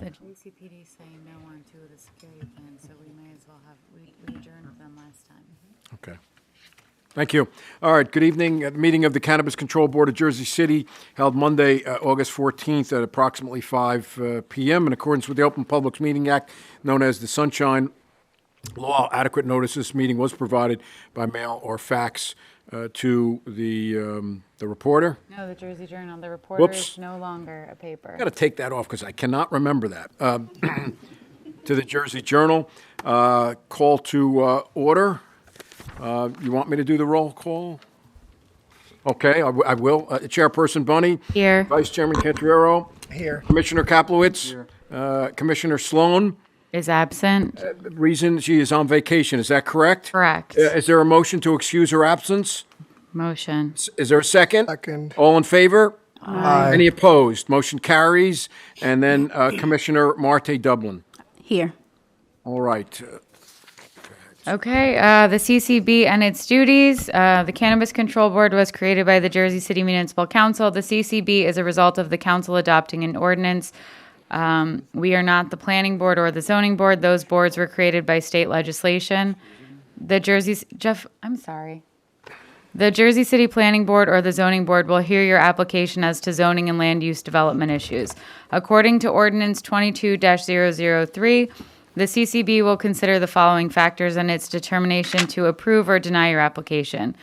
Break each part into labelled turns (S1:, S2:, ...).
S1: The GCPD saying no on 2 of the security plans, so we may as well have, we adjourned them last time.
S2: Okay. Thank you. All right, good evening. The meeting of the Cannabis Control Board of Jersey City held Monday, August 14th at approximately 5 p.m. in accordance with the Open Public Meeting Act, known as the Sunshine Law. Adequate notice this meeting was provided by mail or fax to the reporter.
S1: No, the Jersey Journal, the reporter
S2: Whoops.
S1: is no longer a paper.
S2: I got to take that off because I cannot remember that. To the Jersey Journal. Call to order. You want me to do the roll call? Okay, I will. Chairperson Bunny.
S1: Here.
S2: Vice Chairman Cantorero.
S3: Here.
S2: Commissioner Kaplowitz. Commissioner Sloan.
S1: Is absent?
S2: Reason she is on vacation, is that correct?
S1: Correct.
S2: Is there a motion to excuse her absence?
S1: Motion.
S2: Is there a second?
S3: Second.
S2: All in favor?
S3: Aye.
S2: Any opposed? Motion carries. And then Commissioner Marte Dublin.
S4: Here.
S2: All right.
S1: Okay, the CCB and its duties. The Cannabis Control Board was created by the Jersey City Municipal Council. The CCB is a result of the council adopting an ordinance. We are not the planning board or the zoning board. Those boards were created by state legislation. The Jersey City Planning Board or the Zoning Board will hear your application as to zoning and land use development issues. According to Ordinance 22-003, the CCB will consider the following factors in its determination to approve or deny your application: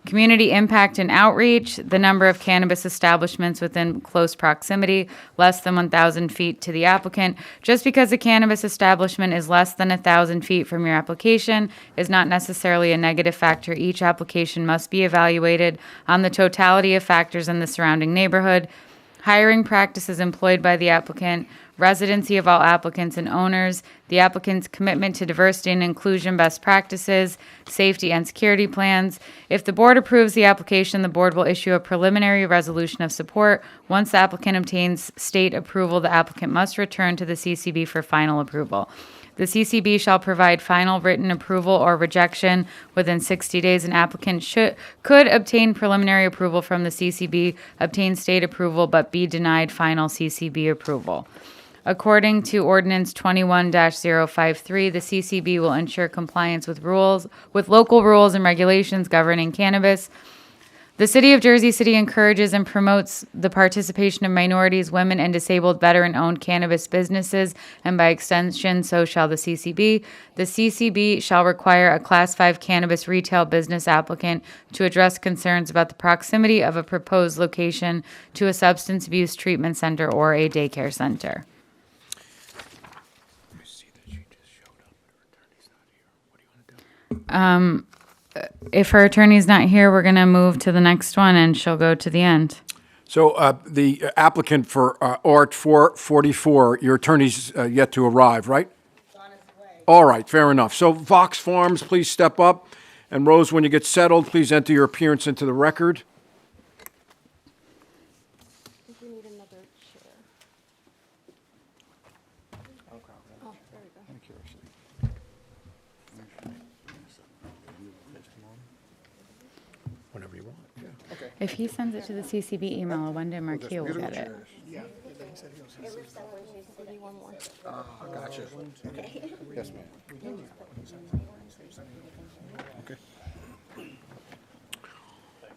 S1: community impact and outreach, the number of cannabis establishments within close proximity, less than 1,000 feet to the applicant. Just because a cannabis establishment is less than 1,000 feet from your application is not necessarily a negative factor. Each application must be evaluated on the totality of factors in the surrounding neighborhood. Hiring practices employed by the applicant, residency of all applicants and owners, the applicant's commitment to diversity and inclusion best practices, safety and security plans. If the board approves the application, the board will issue a preliminary resolution of support. Once the applicant obtains state approval, the applicant must return to the CCB for final approval. The CCB shall provide final written approval or rejection within 60 days. An applicant could obtain preliminary approval from the CCB, obtain state approval, but be denied final CCB approval. According to Ordinance 21-053, the CCB will ensure compliance with local rules and regulations governing cannabis. The City of Jersey City encourages and promotes the participation of minorities, women, and disabled veteran-owned cannabis businesses, and by extension, so shall the CCB. The CCB shall require a Class 5 cannabis retail business applicant to address concerns about the proximity of a proposed location to a substance abuse treatment center or a daycare center. If her attorney's not here, we're going to move to the next one, and she'll go to the end.
S2: So the applicant for Art 444, your attorney's yet to arrive, right? On his way. All right, fair enough. So Vox Farms, please step up. And Rose, when you get settled, please enter your appearance into the record.
S4: We need another chair. Oh, there we go.
S2: Whenever you want, yeah.
S1: If he sends it to the CCB email, Wendell Marquis will get it.
S4: One more.
S3: Gotcha. Yes, ma'am. Okay.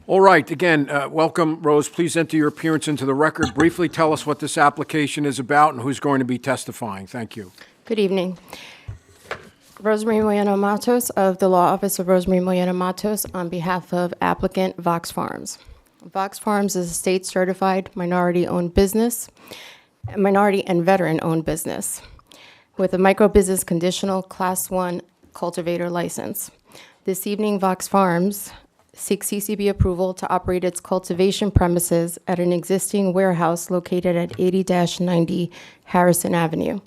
S2: All right, again, welcome, Rose. Please enter your appearance into the record. Briefly tell us what this application is about and who's going to be testifying. Thank you.
S4: Good evening. Rosemary Moyano Matos of the Law Office of Rosemary Moyano Matos on behalf of applicant Vox Farms. Vox Farms is a state-certified minority-owned business, minority and veteran-owned business, with a micro-business conditional Class 1 cultivator license. This evening, Vox Farms seeks CCB approval to operate its cultivation premises at an existing warehouse located at 80-90 Harrison Avenue.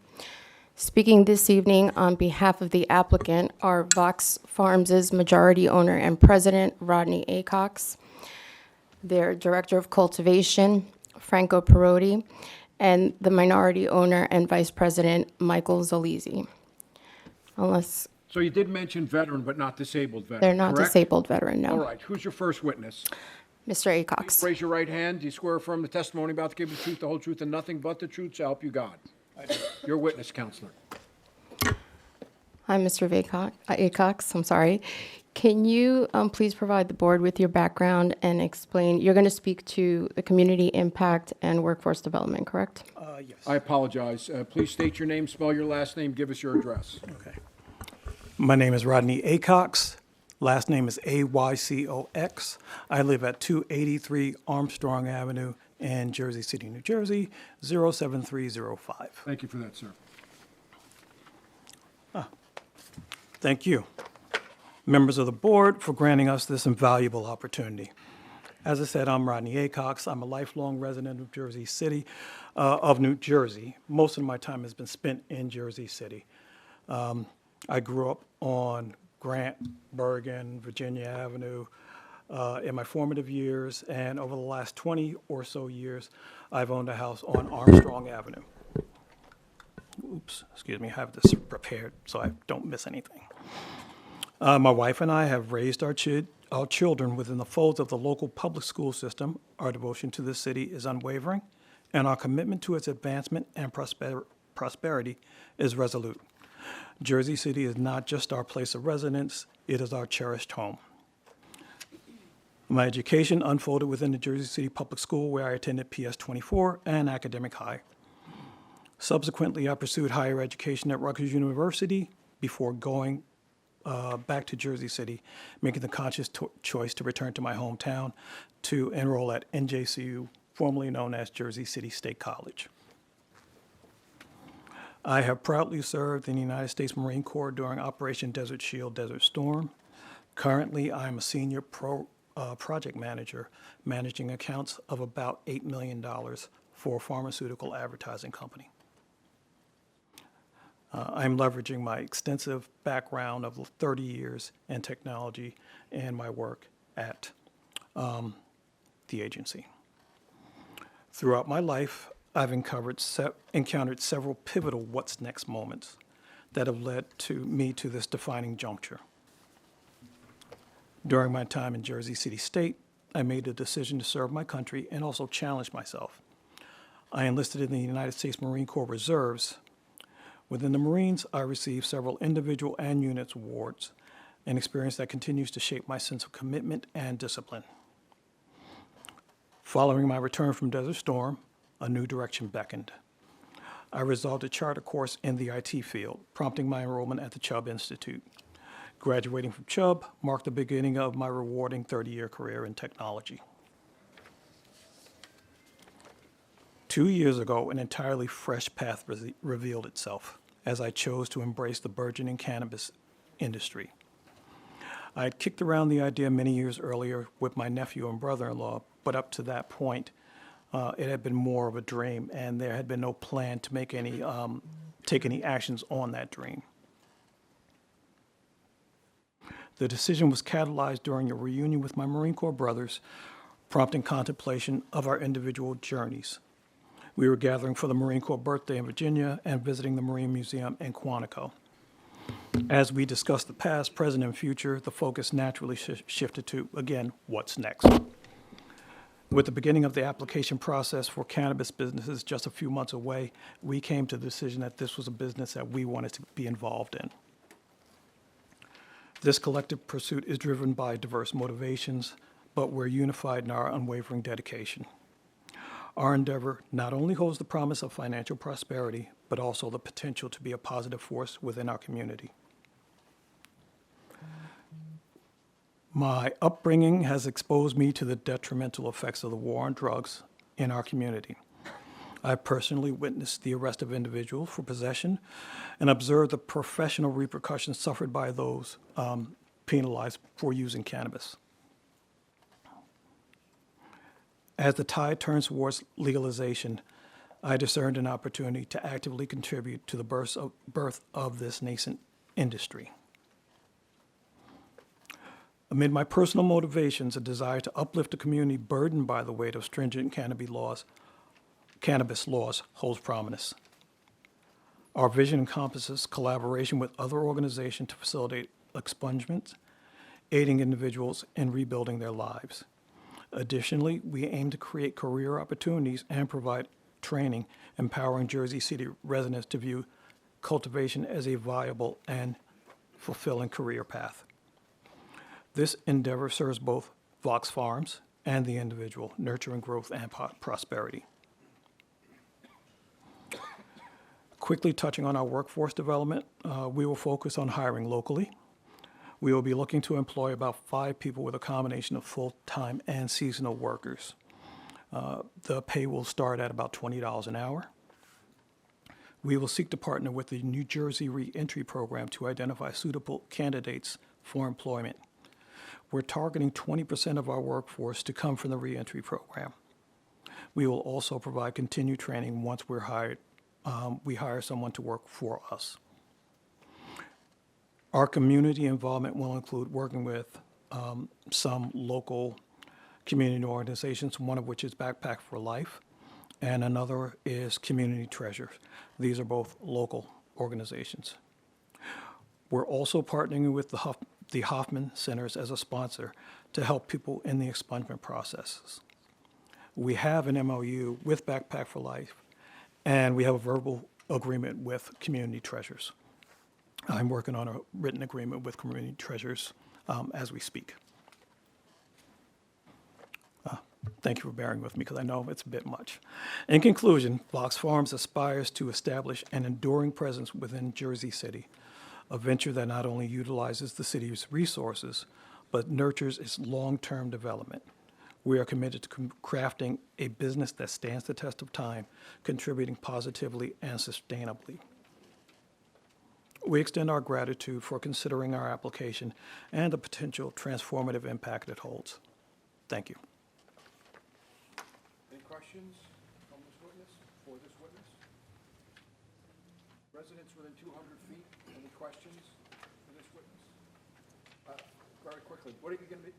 S4: Speaking this evening on behalf of the applicant are Vox Farms' majority owner and president, Rodney Acox, their director of cultivation, Franco Perotti, and the minority owner and vice president, Michael Zolizzi. Unless
S2: So you did mention veteran, but not disabled veteran,
S4: they're not
S2: correct?
S4: disabled veteran, no.
S2: All right, who's your first witness?
S4: Mr. Acox.
S2: Raise your right hand. Do you swear affirm the testimony about to give the truth, the whole truth, and nothing but the truth, so help you God? Your witness, Counselor.
S4: Hi, Mr. Acox. I'm sorry. Can you please provide the board with your background and explain? You're going to speak to the community impact and workforce development, correct?
S3: Yes.
S2: I apologize. Please state your name, spell your last name, give us your address.
S3: Okay. My name is Rodney Acox. Last name is Aycox. I live at 283 Armstrong Avenue in Jersey City, New Jersey, 07305.
S2: Thank you for that, sir.
S3: Thank you, members of the board, for granting us this invaluable opportunity. As I said, I'm Rodney Acox. I'm a lifelong resident of Jersey City, of New Jersey. Most of my time has been spent in Jersey City. I grew up on Grant, Bergen, Virginia Avenue in my formative years, and over the last 20 or so years, I've owned a house on Armstrong Avenue. Oops, excuse me, I have this prepared so I don't miss anything. My wife and I have raised our children within the folds of the local public school system. Our devotion to this city is unwavering, and our commitment to its advancement and prosperity is resolute. Jersey City is not just our place of residence, it is our cherished home. My education unfolded within the Jersey City Public School, where I attended PS 24 and Academic High. Subsequently, I pursued higher education at Rutgers University before going back to Jersey City, making the conscious choice to return to my hometown to enroll at NJCU, formerly known as Jersey City State College. I have proudly served in the United States Marine Corps during Operation Desert Shield, Desert Storm. Currently, I'm a senior project manager, managing accounts of about $8 million for a pharmaceutical advertising company. I'm leveraging my extensive background of 30 years in technology and my work at the agency. Throughout my life, I've encountered several pivotal what's next moments that have led me to this defining juncture. During my time in Jersey City State, I made a decision to serve my country and also challenge myself. I enlisted in the United States Marine Corps Reserves. Within the Marines, I received several individual and units awards, an experience that continues to shape my sense of commitment and discipline. Following my return from Desert Storm, a new direction beckoned. I resolved to chart a course in the IT field, prompting my enrollment at the Chubb Institute. Graduating from Chubb marked the beginning of my rewarding 30-year career in technology. 2 years ago, an entirely fresh path revealed itself as I chose to embrace the burgeoning cannabis industry. I had kicked around the idea many years earlier with my nephew and brother-in-law, but up to that point, it had been more of a dream, and there had been no plan to make take any actions on that dream. The decision was catalyzed during a reunion with my Marine Corps brothers, prompting contemplation of our individual journeys. We were gathering for the Marine Corps birthday in Virginia and visiting the Marine Museum in Quantico. As we discussed the past, present, and future, the focus naturally shifted to, again, what's next. With the beginning of the application process for cannabis businesses just a few months away, we came to the decision that this was a business that we wanted to be involved in. This collective pursuit is driven by diverse motivations, but we're unified in our unwavering dedication. Our endeavor not only holds the promise of financial prosperity, but also the potential to be a positive force within our community. My upbringing has exposed me to the detrimental effects of the war on drugs in our community. I personally witnessed the arrest of individuals for possession and observed the professional repercussions suffered by those penalized for using cannabis. As the tide turns towards legalization, I discerned an opportunity to actively contribute to the birth of this nascent industry. Amid my personal motivations, a desire to uplift a community burdened by the weight of stringent cannabis laws holds prominence. Our vision encompasses collaboration with other organizations to facilitate expungements, aiding individuals in rebuilding their lives. Additionally, we aim to create career opportunities and provide training, empowering Jersey City residents to view cultivation as a viable and fulfilling career path. This endeavor serves both Vox Farms and the individual, nurturing growth and prosperity. Quickly touching on our workforce development, we will focus on hiring locally. We will be looking to employ about 5 people with a combination of full-time and seasonal workers. The pay will start at about $20 an hour. We will seek to partner with the New Jersey Reentry Program to identify suitable candidates for employment. We're targeting 20% of our workforce to come from the reentry program. We will also provide continued training once we're hired. We hire someone to work for us. Our community involvement will include working with some local community organizations, one of which is Backpack for Life, and another is Community Treasures. These are both local organizations. We're also partnering with the Hoffman Centers as a sponsor to help people in the expungement processes. We have an MOU with Backpack for Life, and we have a verbal agreement with Community Treasures. I'm working on a written agreement with Community Treasures as we speak. Thank you for bearing with me because I know it's a bit much. In conclusion, Vox Farms aspires to establish an enduring presence within Jersey City, a venture that not only utilizes the city's resources, but nurtures its long-term development. We are committed to crafting a business that stands the test of time, contributing positively and sustainably. We extend our gratitude for considering our application and the potential transformative impact it holds. Thank you.
S2: Any questions from this witness, for this witness? Residents within 200 feet, any questions for this witness? Very quickly,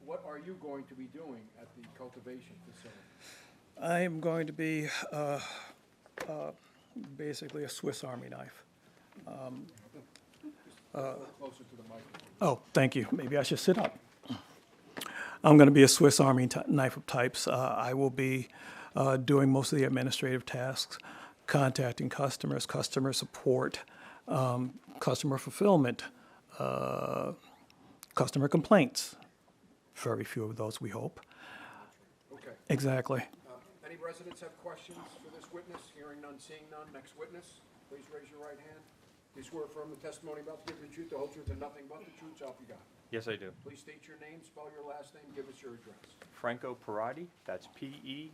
S2: what are you going to be doing at the cultivation facility?
S3: I am going to be basically a Swiss Army knife.
S2: A little closer to the microphone.
S3: Oh, thank you. Maybe I should sit up. I'm going to be a Swiss Army knife of types. I will be doing most of the administrative tasks, contacting customers, customer support, customer fulfillment, customer complaints. Very few of those, we hope.
S2: Okay.
S3: Exactly.
S2: Any residents have questions for this witness? Hearing none, seeing none. Next witness, please raise your right hand. Do you swear or affirm the testimony about to give the truth, the whole truth, and nothing but the truth, so help you God?
S5: Yes, I do.
S2: Please state your name, spell your last name, give us your address.
S5: Franco Perotti, that's Perrotti,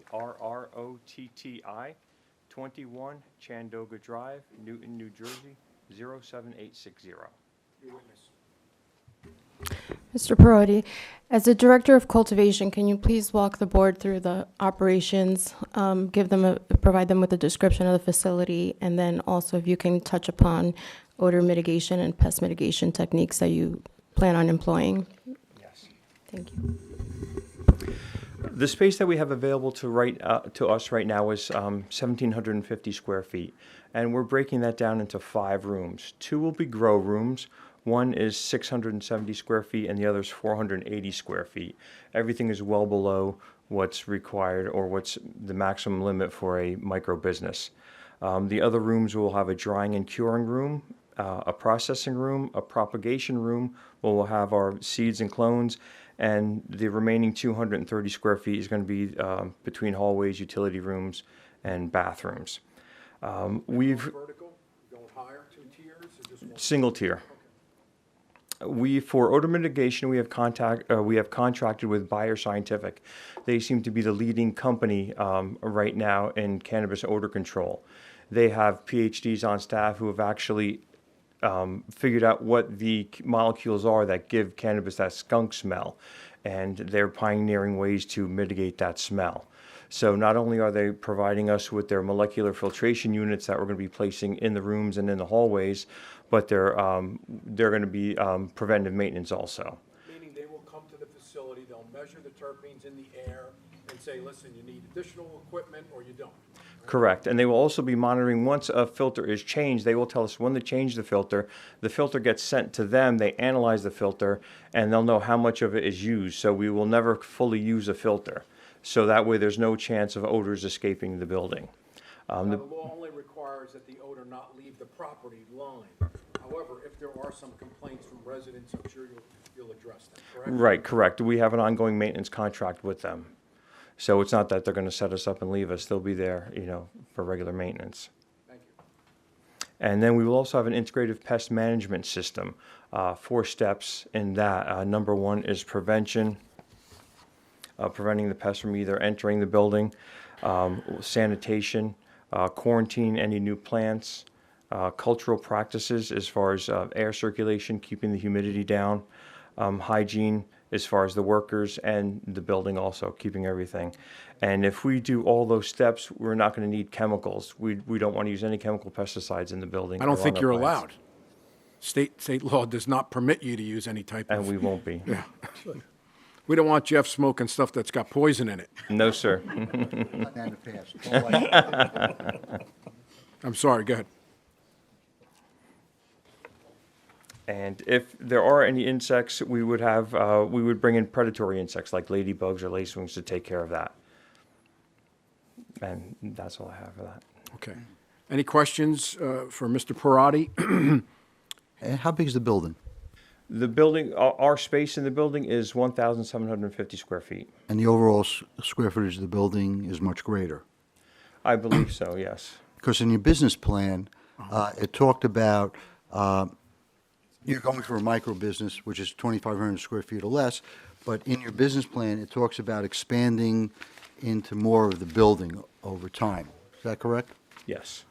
S5: 21 Chandoga Drive, Newton, New Jersey, 07860.
S2: Your witness.
S4: Mr. Perotti, as the Director of Cultivation, can you please walk the board through the operations, provide them with a description of the facility, and then also if you can touch upon odor mitigation and pest mitigation techniques that you plan on employing?
S5: Yes.
S4: Thank you.
S5: The space that we have available to us right now is 1,750 square feet, and we're breaking that down into 5 rooms. 2 will be grow rooms. One is 670 square feet and the other is 480 square feet. Everything is well below what's required or what's the maximum limit for a micro business. The other rooms will have a drying and curing room, a processing room, a propagation room where we'll have our seeds and clones, and the remaining 230 square feet is going to be between hallways, utility rooms, and bathrooms. We've
S2: Vertical, going higher, 2 tiers, or just one?
S5: single tier. For odor mitigation, we have contracted with Bayer Scientific. They seem to be the leading company right now in cannabis odor control. They have PhDs on staff who have actually figured out what the molecules are that give cannabis that skunk smell, and they're pioneering ways to mitigate that smell. So not only are they providing us with their molecular filtration units that we're going to be placing in the rooms and in the hallways, but they're going to be preventive maintenance also.
S2: Meaning they will come to the facility, they'll measure the terpenes in the air and say, listen, you need additional equipment or you don't.
S5: Correct. And they will also be monitoring once a filter is changed. They will tell us when to change the filter. The filter gets sent to them. They analyze the filter, and they'll know how much of it is used. So we will never fully use a filter. So that way there's no chance of odors escaping the building.
S2: Now, the law only requires that the odor not leave the property line. However, if there are some complaints from residents, I'm sure you'll address them, correct?
S5: Right, correct. We have an ongoing maintenance contract with them. So it's not that they're going to set us up and leave us. They'll be there, for regular maintenance.
S2: Thank you.
S5: And then we will also have an integrative pest management system. 4 steps in that. Number 1 is prevention, preventing the pests from either entering the building, sanitation, quarantine any new plants, cultural practices as far as air circulation, keeping the humidity down, hygiene as far as the workers and the building also, keeping everything. And if we do all those steps, we're not going to need chemicals. We don't want to use any chemical pesticides in the building.
S2: I don't
S5: or on
S2: think
S5: our
S2: you're
S5: plants.
S2: allowed. State law does not permit you to use any type
S5: And
S2: of.
S5: we won't be.
S2: Yeah. We don't want Jeff smoking stuff that's got poison in it.
S5: No, sir.
S6: And the past. Don't like-
S2: I'm sorry, go ahead.
S5: And if there are any insects, we would bring in predatory insects like ladybugs or lacewings to take care of that. And that's all I have for that.
S2: Okay. Any questions for Mr. Parati?
S6: And how big is the building?
S5: The building, our space in the building is 1,750 square feet.
S6: And the overall square footage of the building is much greater?
S5: I believe so, yes.
S6: Because in your business plan, it talked about, you're going for a micro business, which is 2,500 square feet or less, but in your business plan, it talks about expanding into more of the building over time. Is that correct?
S5: Yes.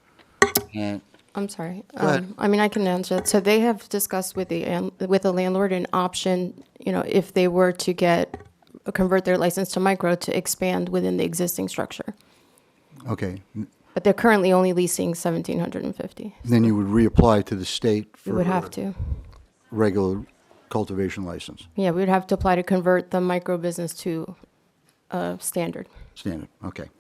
S6: And
S4: I'm sorry.
S6: Go ahead.
S4: I mean, I can answer that. So they have discussed with the landlord an option, if they were to convert their license to micro, to expand within the existing structure.
S6: okay,
S4: But they're currently only leasing 1,750.
S6: then you would reapply to the state
S4: We
S6: for
S4: would have
S6: a
S4: to.
S6: regular cultivation license,
S4: Yeah, we would have to apply to convert the micro business to standard.
S6: standard, okay.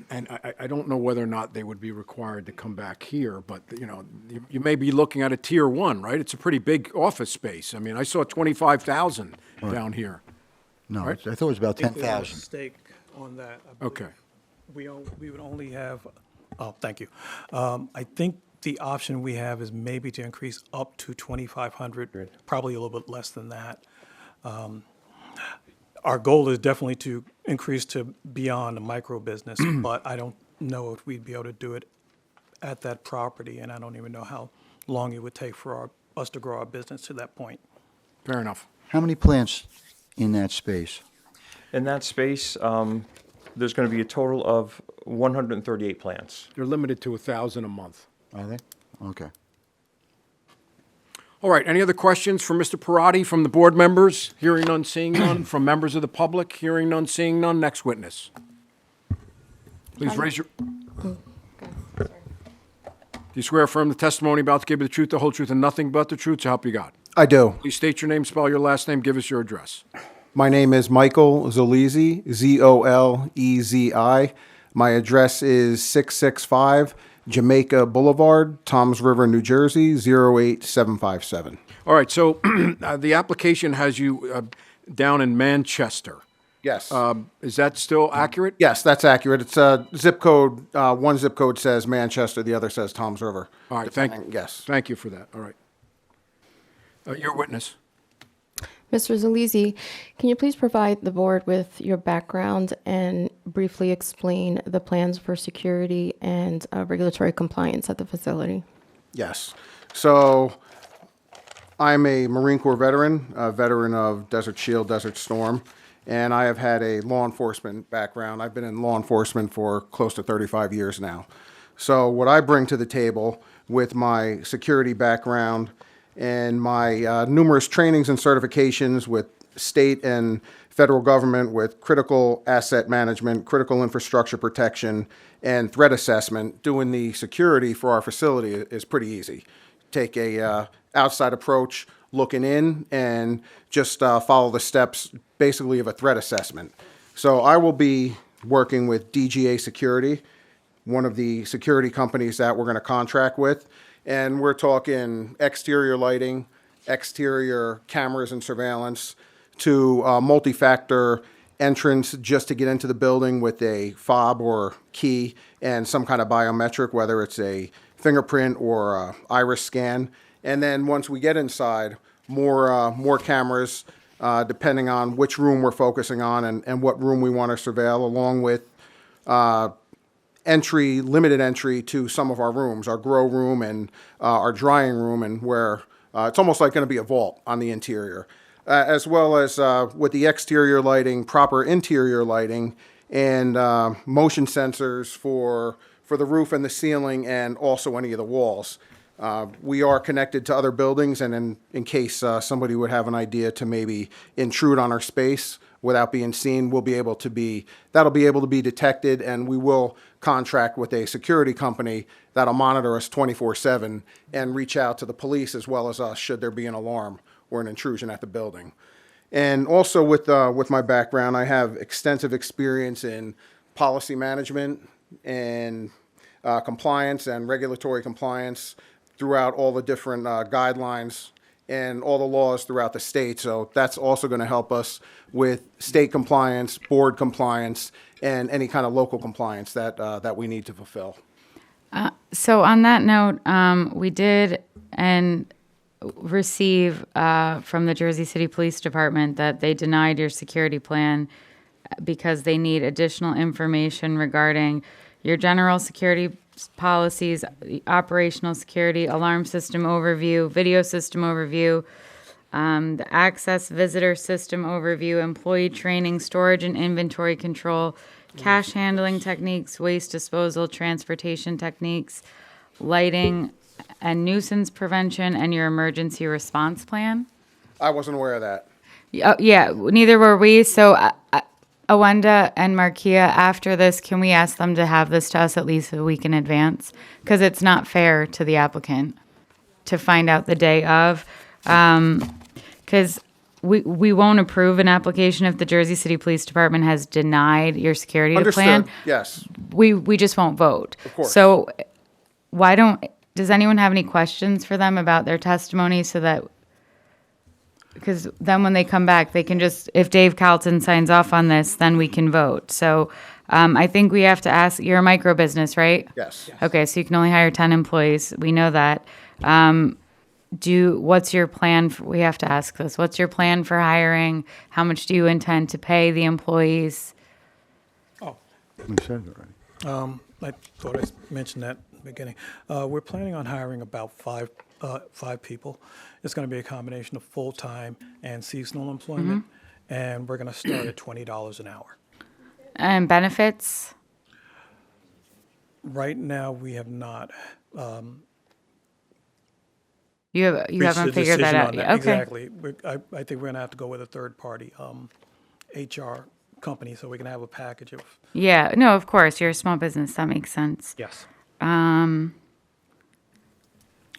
S2: And I don't know whether or not they would be required to come back here, but, you may be looking at a tier 1, right? It's a pretty big office space. I mean, I saw 25,000 down here.
S6: No,
S2: Right.
S6: I thought it was about
S3: I think there's a
S6: 10,000.
S3: mistake on that. I believe.
S2: Okay.
S3: We would only have, thank you. I think the option we have is maybe to increase up to 2,500, probably a little bit less than that. Our goal is definitely to increase to beyond a micro business, but I don't know if we'd be able to do it at that property, and I don't even know how long it would take for us to grow our business to that point.
S2: Fair enough.
S6: How many plants in that space?
S5: In that space, there's going to be a total of 138 plants.
S2: They're limited to 1,000 a month.
S6: Are they? Okay.
S2: All right, any other questions for Mr. Parati from the board members? Hearing none, seeing none. From members of the public? Hearing none, seeing none. Next witness. Please raise your, do you swear affirm the testimony about to give you the truth, the whole truth, and nothing but the truth, so help you God?
S7: I do.
S2: Please state your name, spell your last name, give us your address.
S7: My name is Michael Zolezi, Zolezi. My address is 665 Jamaica Boulevard, Toms River, New Jersey, 08757.
S2: All right, so the application has you down in Manchester.
S7: Yes.
S2: Is that still accurate?
S7: Yes, that's accurate. It's zip code. One zip code says Manchester, the other says Toms River.
S2: All right, thank you.
S7: Yes.
S2: Thank you for that. All right. Your witness.
S4: Mr. Zalizi, can you please provide the board with your background and briefly explain the plans for security and regulatory compliance at the facility?
S7: Yes. So I'm a Marine Corps veteran, a veteran of Desert Shield, Desert Storm, and I have had a law enforcement background. I've been in law enforcement for close to 35 years now. So what I bring to the table with my security background and my numerous trainings and certifications with state and federal government with critical asset management, critical infrastructure protection, and threat assessment, doing the security for our facility is pretty easy. Take a outside approach, looking in, and just follow the steps basically of a threat assessment. So I will be working with DGA Security, one of the security companies that we're going to contract with. And we're talking exterior lighting, exterior cameras and surveillance, to multi-factor entrance just to get into the building with a fob or key and some kind of biometric, whether it's a fingerprint or a iris scan. And then once we get inside, more cameras, depending on which room we're focusing on and what room we want to surveil, along with limited entry to some of our rooms, our grow room and our drying room, and where it's almost like going to be a vault on the interior, as well as with the exterior lighting, proper interior lighting, and motion sensors for the roof and the ceiling, and also any of the walls. We are connected to other buildings, and in case somebody would have an idea to maybe intrude on our space without being seen, that'll be able to be detected, and we will contract with a security company that'll monitor us 24/7 and reach out to the police as well as us should there be an alarm or an intrusion at the building. And also with my background, I have extensive experience in policy management and compliance and regulatory compliance throughout all the different guidelines and all the laws throughout the state. So that's also going to help us with state compliance, board compliance, and any kind of local compliance that we need to fulfill.
S1: So on that note, we did receive from the Jersey City Police Department that they denied your security plan because they need additional information regarding your general security policies, operational security, alarm system overview, video system overview, the access visitor system overview, employee training, storage and inventory control, cash handling techniques, waste disposal, transportation techniques, lighting and nuisance prevention, and your emergency response plan.
S7: I wasn't aware of that.
S1: Yeah, neither were we. So Awenda and Markia, after this, can we ask them to have this to us at least a week in advance? Because it's not fair to the applicant to find out the day of. Because we won't approve an application if the Jersey City Police Department has denied your security plan.
S7: Understood, yes.
S1: We just won't vote.
S7: Of course.
S1: So does anyone have any questions for them about their testimony so that, because then when they come back, they can just, if Dave Carlton signs off on this, then we can vote. So I think we have to ask, you're a micro business, right?
S7: Yes.
S1: Okay, so you can only hire 10 employees. We know that. What's your plan? We have to ask this. What's your plan for hiring? How much do you intend to pay the employees?
S6: We said it already.
S3: I thought I mentioned that in the beginning. We're planning on hiring about five people. It's going to be a combination of full-time and seasonal employment, and we're going to start at $20 an hour.
S1: And benefits?
S3: Right now, we have not.
S1: You
S3: reached
S1: haven't
S3: a
S1: figured that
S3: decision
S1: out
S3: on
S1: yet. Okay.
S3: Exactly. I think we're going to have to go with a third-party HR company so we can have a package of.
S1: Yeah, no, of course. You're a small business. That makes sense.
S3: Yes.
S8: I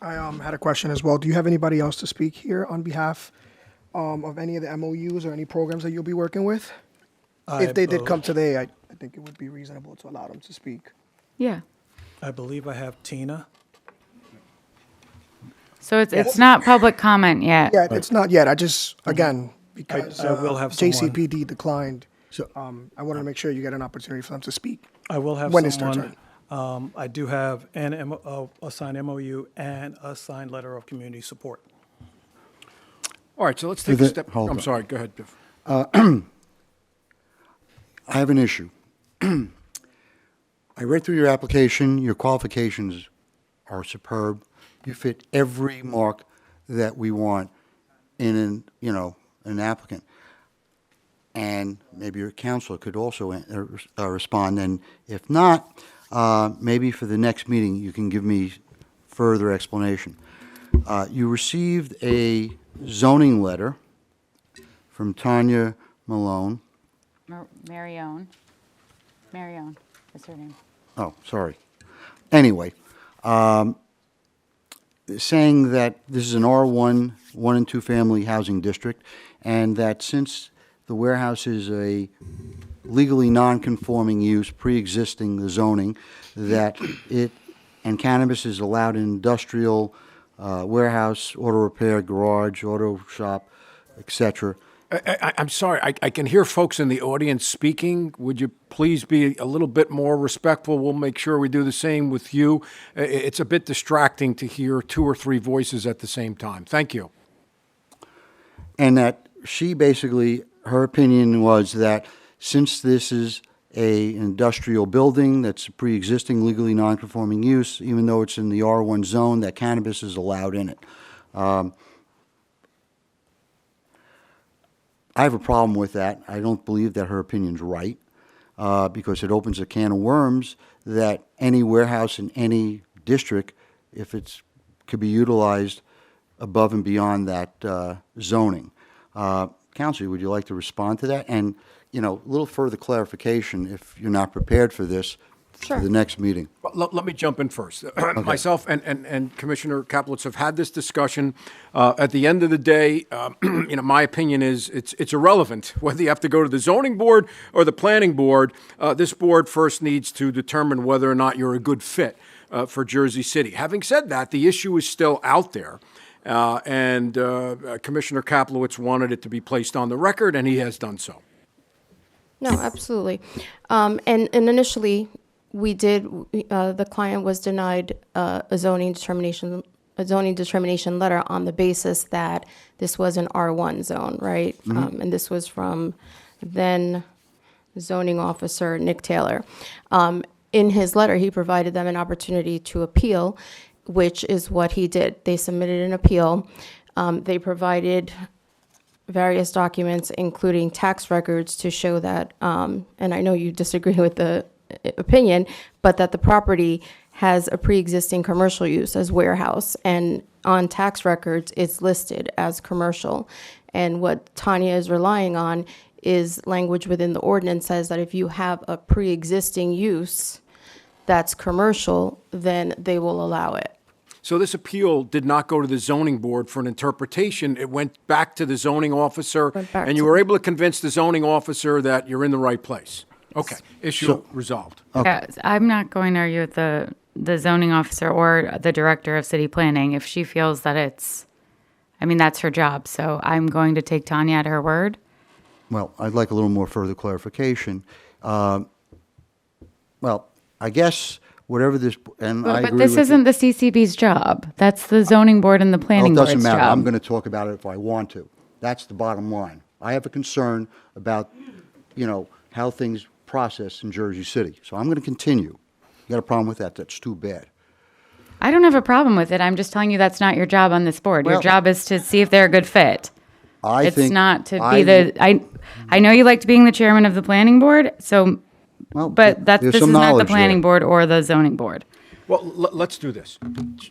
S8: had a question as well. Do you have anybody else to speak here on behalf of any of the MOUs or any programs that you'll be working with? If they did come today, I think it would be reasonable to allow them to speak.
S1: Yeah.
S3: I believe I have Tina.
S1: So it's not public comment yet.
S8: Yeah, it's not yet. I just, again, because
S3: I will have someone.
S8: JCPD declined, so I wanted to make sure you get an opportunity for them to speak.
S3: I will have
S8: When it's their
S3: someone. I do have a signed MOU and a signed letter of community support.
S2: All right, so let's take a step.
S6: Hold
S2: I'm
S6: on.
S2: sorry, go ahead, Biff.
S6: I have an issue. I read through your application. Your qualifications are superb. You fit every mark that we want in an applicant. And maybe your counselor could also respond. And if not, maybe for the next meeting, you can give me further explanation. You received a zoning letter from Tanya Malone.
S1: Marione is her name.
S6: Oh, sorry. Anyway, saying that this is an R1, 1 and 2 family housing district, and that since the warehouse is a legally non-conforming use pre-existing the zoning, that it and cannabis is allowed in industrial, warehouse, auto repair, garage, auto shop, etc.,
S2: I'm sorry, I can hear folks in the audience speaking. Would you please be a little bit more respectful? We'll make sure we do the same with you. It's a bit distracting to hear 2 or 3 voices at the same time. Thank you.
S6: And that she basically, her opinion was that since this is a industrial building that's a pre-existing legally non-conforming use, even though it's in the R1 zone, that cannabis is allowed in it. I have a problem with that. I don't believe that her opinion's right, because it opens a can of worms that any warehouse in any district, if it's, could be utilized above and beyond that zoning. Counselor, would you like to respond to that? And, you know, a little further clarification, if you're not prepared for this,
S4: Sure.
S6: for the next meeting.
S2: Well, let me jump in first. Myself and Commissioner Kaplowitz have had this discussion. At the end of the day, you know, my opinion is it's irrelevant whether you have to go to the zoning board or the planning board. This board first needs to determine whether or not you're a good fit for Jersey City. Having said that, the issue is still out there. And Commissioner Kaplowitz wanted it to be placed on the record, and he has done so.
S4: No, absolutely. And initially, we did, the client was denied a zoning determination letter on the basis that this was an R1 zone, right? And this was from then zoning officer Nick Taylor. In his letter, he provided them an opportunity to appeal, which is what he did. They submitted an appeal. They provided various documents, including tax records, to show that, and I know you disagree with the opinion, but that the property has a pre-existing commercial use as warehouse, and on tax records, it's listed as commercial. And what Tanya is relying on is language within the ordinance says that if you have a pre-existing use that's commercial, then they will allow it.
S2: So this appeal did not go to the zoning board for an interpretation. It went back to the zoning officer, and you were able to convince the zoning officer that you're in the right place. Okay, issue resolved.
S1: Yeah, I'm not going to argue with the zoning officer or the director of city planning if she feels that it's, I mean, that's her job. So I'm going to take Tanya at her word.
S6: Well, I'd like a little more further clarification. Well, I guess whatever this, and I agree
S1: But this
S6: with
S1: isn't the CCB's job. That's the zoning board and the
S6: Well,
S1: planning
S6: it
S1: board's
S6: doesn't matter.
S1: job.
S6: I'm going to talk about it if I want to. That's the bottom line. I have a concern about, you know, how things process in Jersey City. So I'm going to continue. You got a problem with that? That's too bad.
S1: I don't have a problem with it. I'm just telling you that's not your job on this board. Your
S6: Well-
S1: job is to see if they're a good fit. It's
S6: think
S1: not to be I know you liked being the chairman of the planning board, so,
S6: Well,
S1: but
S6: there's
S1: this is
S6: some
S1: not the
S6: knowledge
S1: planning
S6: there.
S1: board or the zoning board.
S2: Well, let's do this.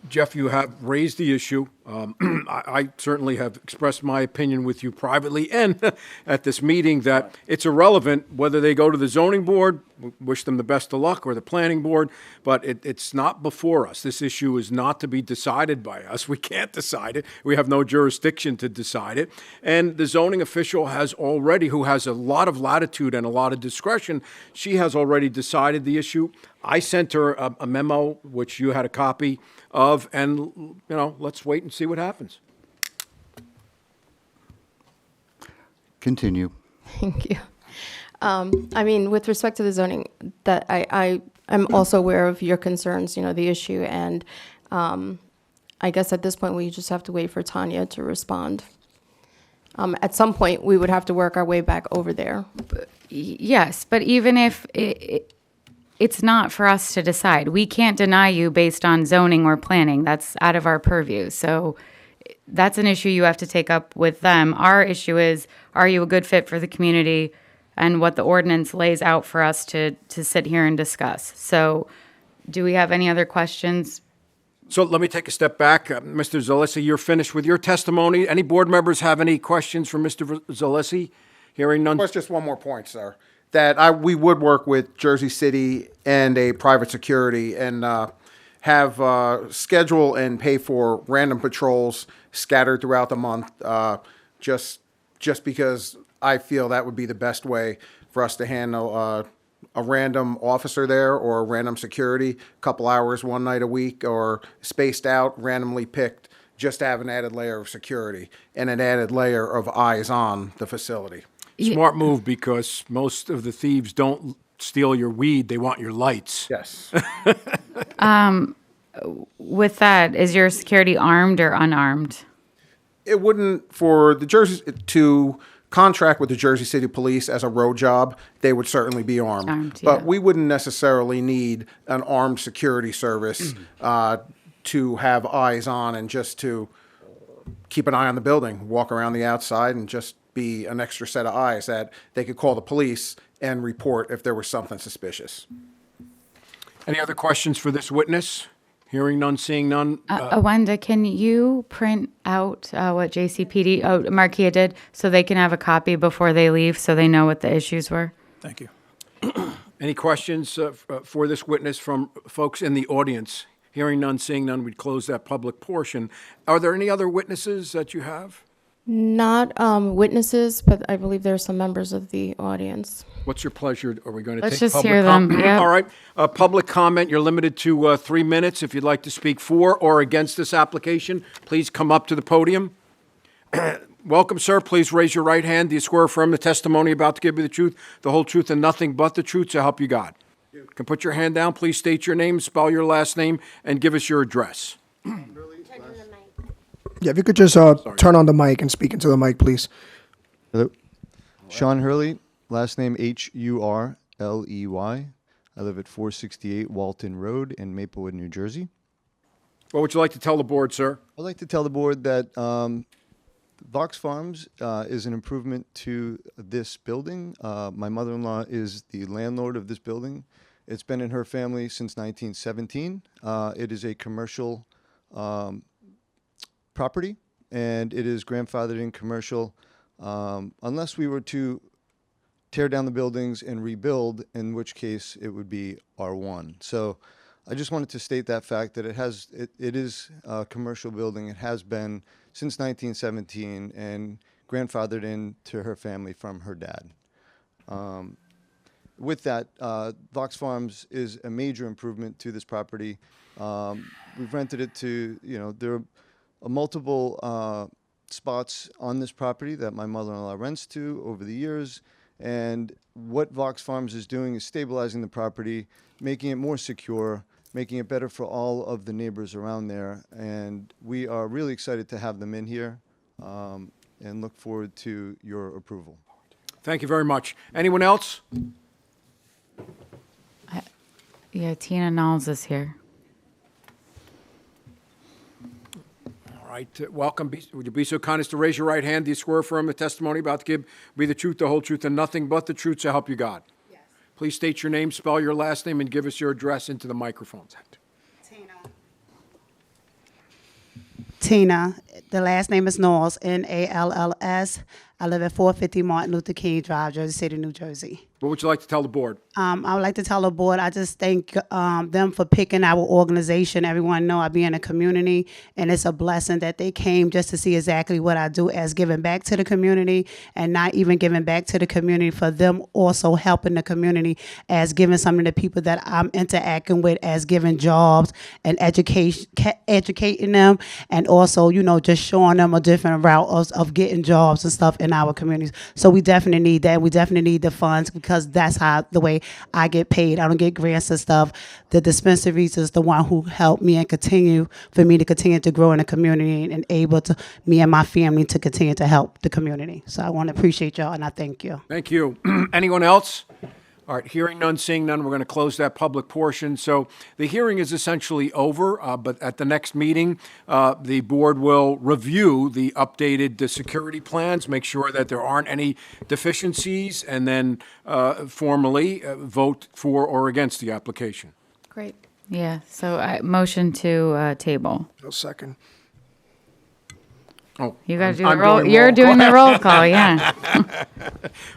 S2: Jeff, you have raised the issue. I certainly have expressed my opinion with you privately and at this meeting that it's irrelevant whether they go to the zoning board, wish them the best of luck, or the planning board, but it's not before us. This issue is not to be decided by us. We can't decide it. We have no jurisdiction to decide it. And the zoning official has already, who has a lot of latitude and a lot of discretion, she has already decided the issue. I sent her a memo, which you had a copy of, and, you know, let's wait and see what happens.
S6: Continue.
S4: Thank you. I mean, with respect to the zoning, that I am also aware of your concerns, you know, the issue, and I guess at this point, we just have to wait for Tanya to respond. At some point, we would have to work our way back over there.
S1: Yes, but even if it's not for us to decide. We can't deny you based on zoning or planning. That's out of our purview. So that's an issue you have to take up with them. Our issue is, are you a good fit for the community and what the ordinance lays out for us to sit here and discuss? So do we have any other questions?
S2: So let me take a step back. Mr. Zalessi, you're finished with your testimony. Any board members have any questions for Mr. Zalessi? Hearing none.
S7: There's just one more point, sir. That we would work with Jersey City and a private security and have schedule and pay for random patrols scattered throughout the month, just because I feel that would be the best way for us to handle a random officer there or a random security, a couple hours one night a week, or spaced out, randomly picked, just to have an added layer of security and an added layer of eyes on the facility.
S2: Smart move, because most of the thieves don't steal your weed, they want your lights.
S7: Yes.
S1: With that, is your security armed or unarmed?
S7: It wouldn't, for the Jersey, to contract with the Jersey City Police as a road job, they would certainly be armed.
S1: Armed,
S7: But
S1: yeah.
S7: we wouldn't necessarily need an armed security service to have eyes on and just to keep an eye on the building, walk around the outside and just be an extra set of eyes that they could call the police and report if there was something suspicious.
S2: Any other questions for this witness? Hearing none, seeing none.
S1: Wenda, can you print out what JCPD, Marquia did, so they can have a copy before they leave, so they know what the issues were?
S3: Thank you.
S2: Any questions for this witness from folks in the audience? Hearing none, seeing none, we'd close that public portion. Are there any other witnesses that you have?
S4: Not witnesses, but I believe there are some members of the audience.
S2: What's your pleasure? Are we going to
S1: Let's
S2: take
S1: just
S2: public
S1: hear them,
S2: comment?
S1: yeah.
S2: All right. Public comment, you're limited to 3 minutes. If you'd like to speak for or against this application, please come up to the podium. Welcome, sir. Please raise your right hand. Do you swear or affirm the testimony about to give you the truth, the whole truth, and nothing but the truth, so help you God? You can put your hand down. Please state your name, spell your last name, and give us your address.
S8: Yeah, if you could just turn on the mic and speak into the mic, please.
S9: Hello. Sean Hurley, last name Hurley. I live at 468 Walton Road in Maplewood, New Jersey.
S2: What would you like to tell the board, sir?
S9: I'd like to tell the board that Vox Farms is an improvement to this building. My mother-in-law is the landlord of this building. It's been in her family since 1917. It is a commercial property, and it is grandfathered in commercial unless we were to tear down the buildings and rebuild, in which case it would be R1. So I just wanted to state that fact that it is a commercial building. It has been since 1917 and grandfathered in to her family from her dad. With that, Vox Farms is a major improvement to this property. We've rented it to, there are multiple spots on this property that my mother-in-law rents to over the years. And what Vox Farms is doing is stabilizing the property, making it more secure, making it better for all of the neighbors around there. And we are really excited to have them in here and look forward to your approval.
S2: Thank you very much. Anyone else?
S1: Yeah, Tina Knowles is here.
S2: All right, welcome. Would you be so kind as to raise your right hand? Do you swear or affirm the testimony about to give be the truth, the whole truth, and nothing but the truth, so help you God? Yes. Please state your name, spell your last name, and give us your address into the microphone.
S10: Tina. The last name is Knowles, Nalls. I live at 450 Martin Luther King Drive, Jersey City, New Jersey.
S2: What would you like to tell the board?
S10: I would like to tell the board, I just thank them for picking our organization. Everyone know I be in a community, and it's a blessing that they came just to see exactly what I do as giving back to the community, and not even giving back to the community for them also helping the community as giving something to people that I'm interacting with, as giving jobs and educating them, and also, just showing them a different route of getting jobs and stuff in our communities. So we definitely need that. We definitely need the funds, because that's the way I get paid. I don't get grants and stuff. The dispensaries is the one who helped me and continue to grow in the community, and able to, me and my family, to continue to help the community. So I want to appreciate y'all, and I thank you.
S2: Thank you. Anyone else? All right, hearing none, seeing none, we're going to close that public portion. So the hearing is essentially over, but at the next meeting, the board will review the updated security plans, make sure that there aren't any deficiencies, and then formally vote for or against the application.
S4: Great.
S1: Yeah, so I motion to table.
S8: No second.
S2: Oh,
S1: You got to do
S2: I'm
S1: the roll.
S2: doing
S1: You're
S2: roll
S1: doing the roll call, yeah.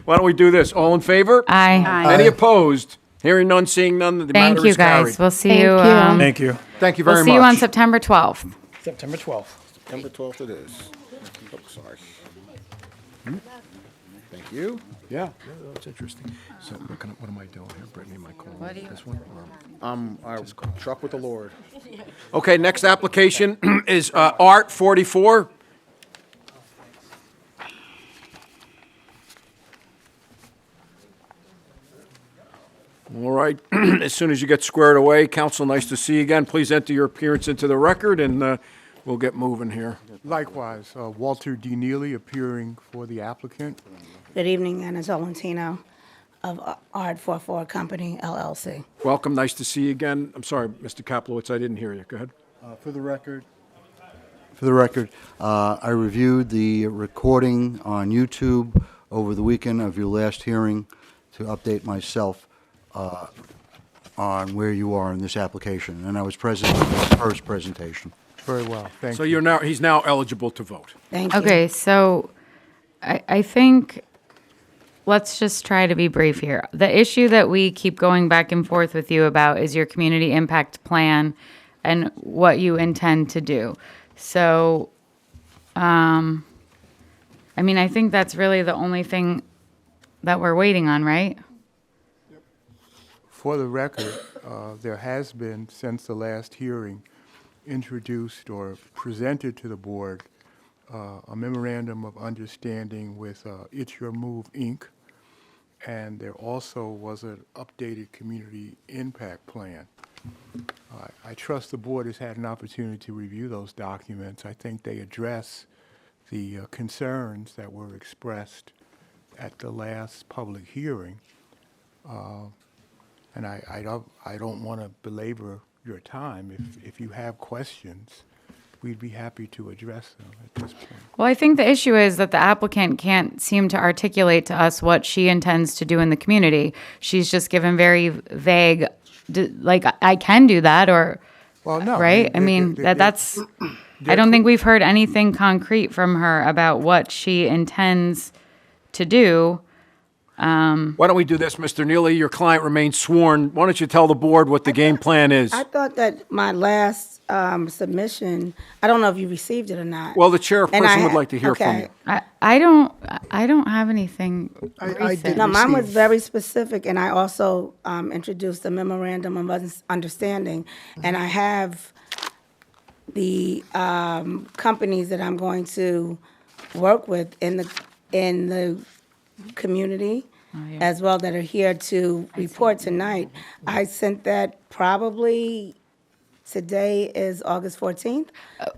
S2: Why don't we do this? All in favor?
S1: Aye.
S2: Any opposed? Hearing none, seeing none, the
S1: Thank
S2: matter
S1: you,
S2: is carried.
S1: guys. We'll see
S4: Thank
S1: you.
S4: you.
S3: Thank you.
S2: Thank you very
S1: We'll
S2: much.
S1: see you on September 12th.
S3: September 12th.
S7: September 12th it is. Oh, sorry.
S2: Thank you. Yeah, that's interesting. So what am I doing here? Brittany, am I calling this one?
S7: I truck with the Lord.
S2: Okay, next application is Art 44. All right, as soon as you get squared away, council, nice to see you again. Please enter your appearance into the record, and we'll get moving here.
S11: Likewise, Walter D. Neely appearing for the applicant.
S12: Good evening, Anna Tolentino of Art 44 Company, LLC.
S2: Welcome, nice to see you again. I'm sorry, Mr. Kaplowitz, I didn't hear you. Go ahead.
S6: For the record, I reviewed the recording on YouTube over the weekend of your last hearing to update myself on where you are in this application, and I was present at the first presentation.
S11: Very well, thank
S2: So
S11: you.
S2: he's now eligible to vote.
S12: Thank you.
S1: Okay, so I think let's just try to be brief here. The issue that we keep going back and forth with you about is your community impact plan and what you intend to do. So, I mean, I think that's really the only thing that we're waiting on, right?
S11: For the record, there has been, since the last hearing, introduced or presented to the board a memorandum of understanding with It's Your Move, Inc., and there also was an updated community impact plan. I trust the board has had an opportunity to review those documents. I think they address the concerns that were expressed at the last public hearing. And I don't want to belabor your time. If you have questions, we'd be happy to address them at this point.
S1: Well, I think the issue is that the applicant can't seem to articulate to us what she intends to do in the community. She's just given very vague, like, I can do that, or,
S11: Well, no.
S1: right? I mean, that's, I don't think we've heard anything concrete from her about what she intends to do.
S2: Why don't we do this, Mr. Neely? Your client remains sworn. Why don't you tell the board what the game plan is?
S12: I thought that my last submission, I don't know if you received it or not.
S2: Well, the chairperson would like to hear from you.
S1: I don't have anything
S8: I
S1: recent.
S8: did
S12: No, mine was
S8: receive-
S12: very specific, and I also introduced a memorandum of understanding, and I have the companies that I'm going to work with in the community as well that are here to report tonight. I sent that probably, today is August 14th.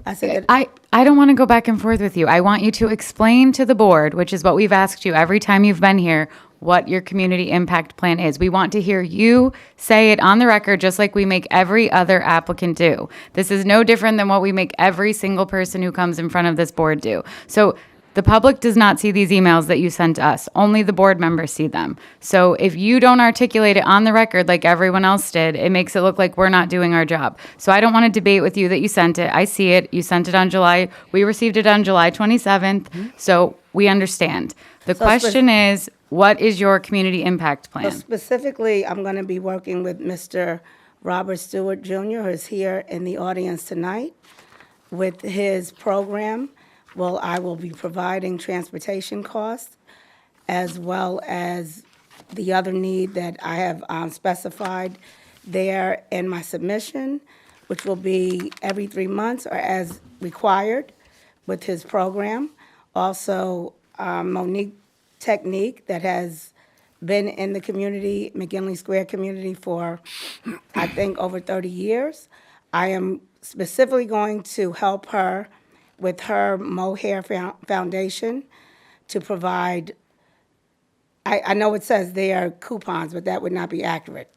S12: I said that.
S1: I don't want to go back and forth with you. I want you to explain to the board, which is what we've asked you every time you've been here, what your community impact plan is. We want to hear you say it on the record, just like we make every other applicant do. This is no different than what we make every single person who comes in front of this board do. So the public does not see these emails that you sent us. Only the board members see them. So if you don't articulate it on the record like everyone else did, it makes it look like we're not doing our job. So I don't want to debate with you that you sent it. I see it. You sent it on we received it on July 27th. So we understand. The question is, what is your community impact
S12: So
S1: plan?
S12: specifically, I'm going to be working with Mr. Robert Stewart Jr., who's here in the audience tonight, with his program. Well, I will be providing transportation costs as well as the other need that I have specified there in my submission, which will be every 3 months or as required with his program. Also, Monique Technique that has been in the community, McKinley Square community for, I think, over 30 years. I am specifically going to help her with her Mohair Foundation to provide, I know it says they are coupons, but that would not be accurate.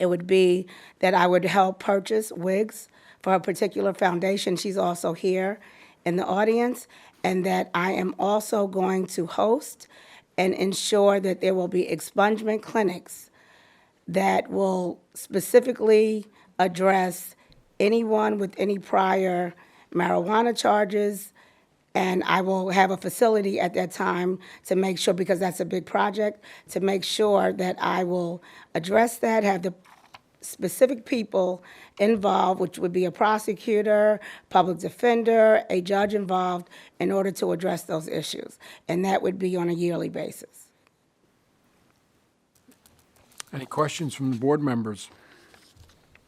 S12: It would be that I would help purchase wigs for a particular foundation. She's also here in the audience. And that I am also going to host and ensure that there will be expungement clinics that will specifically address anyone with any prior marijuana charges. And I will have a facility at that time to make sure, because that's a big project, to make sure that I will address that, have the specific people involved, which would be a prosecutor, public defender, a judge involved, in order to address those issues. And that would be on a yearly basis.
S2: Any questions from the board members?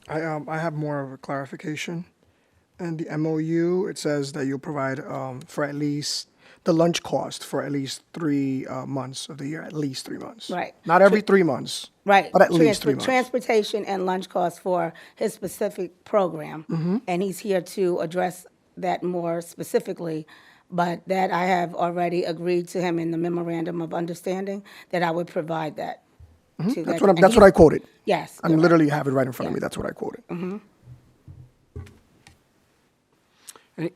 S8: I have more of a clarification. In the MOU, it says that you'll provide for at least the lunch cost for at least 3 months of the year, at least 3 months.
S12: Right.
S8: Not every 3 months.
S12: Right.
S8: But at least 3 months.
S12: Transportation and lunch costs for his specific program.
S8: Mm-hmm.
S12: And he's here to address that more specifically. But that I have already agreed to him in the memorandum of understanding that I would provide that. To
S8: That's
S12: that.
S8: what I quoted.
S12: Yes.
S8: I literally have it right in front of me. That's what I quoted.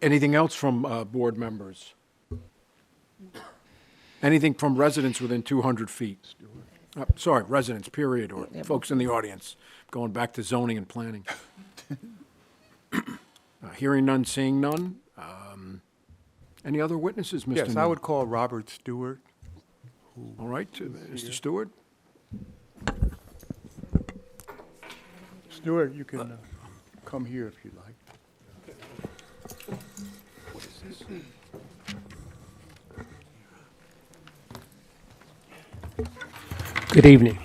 S2: Anything else from board members? Anything from residents within 200 feet? Sorry, residents, period, or folks in the audience, going back to zoning and planning. Hearing none, seeing none. Any other witnesses, Mr.
S11: Yes, I
S2: Neal?
S11: would call Robert Stewart.
S2: All right, Mr. Stewart?
S11: Stewart, you can come here if you'd like.
S13: Good evening.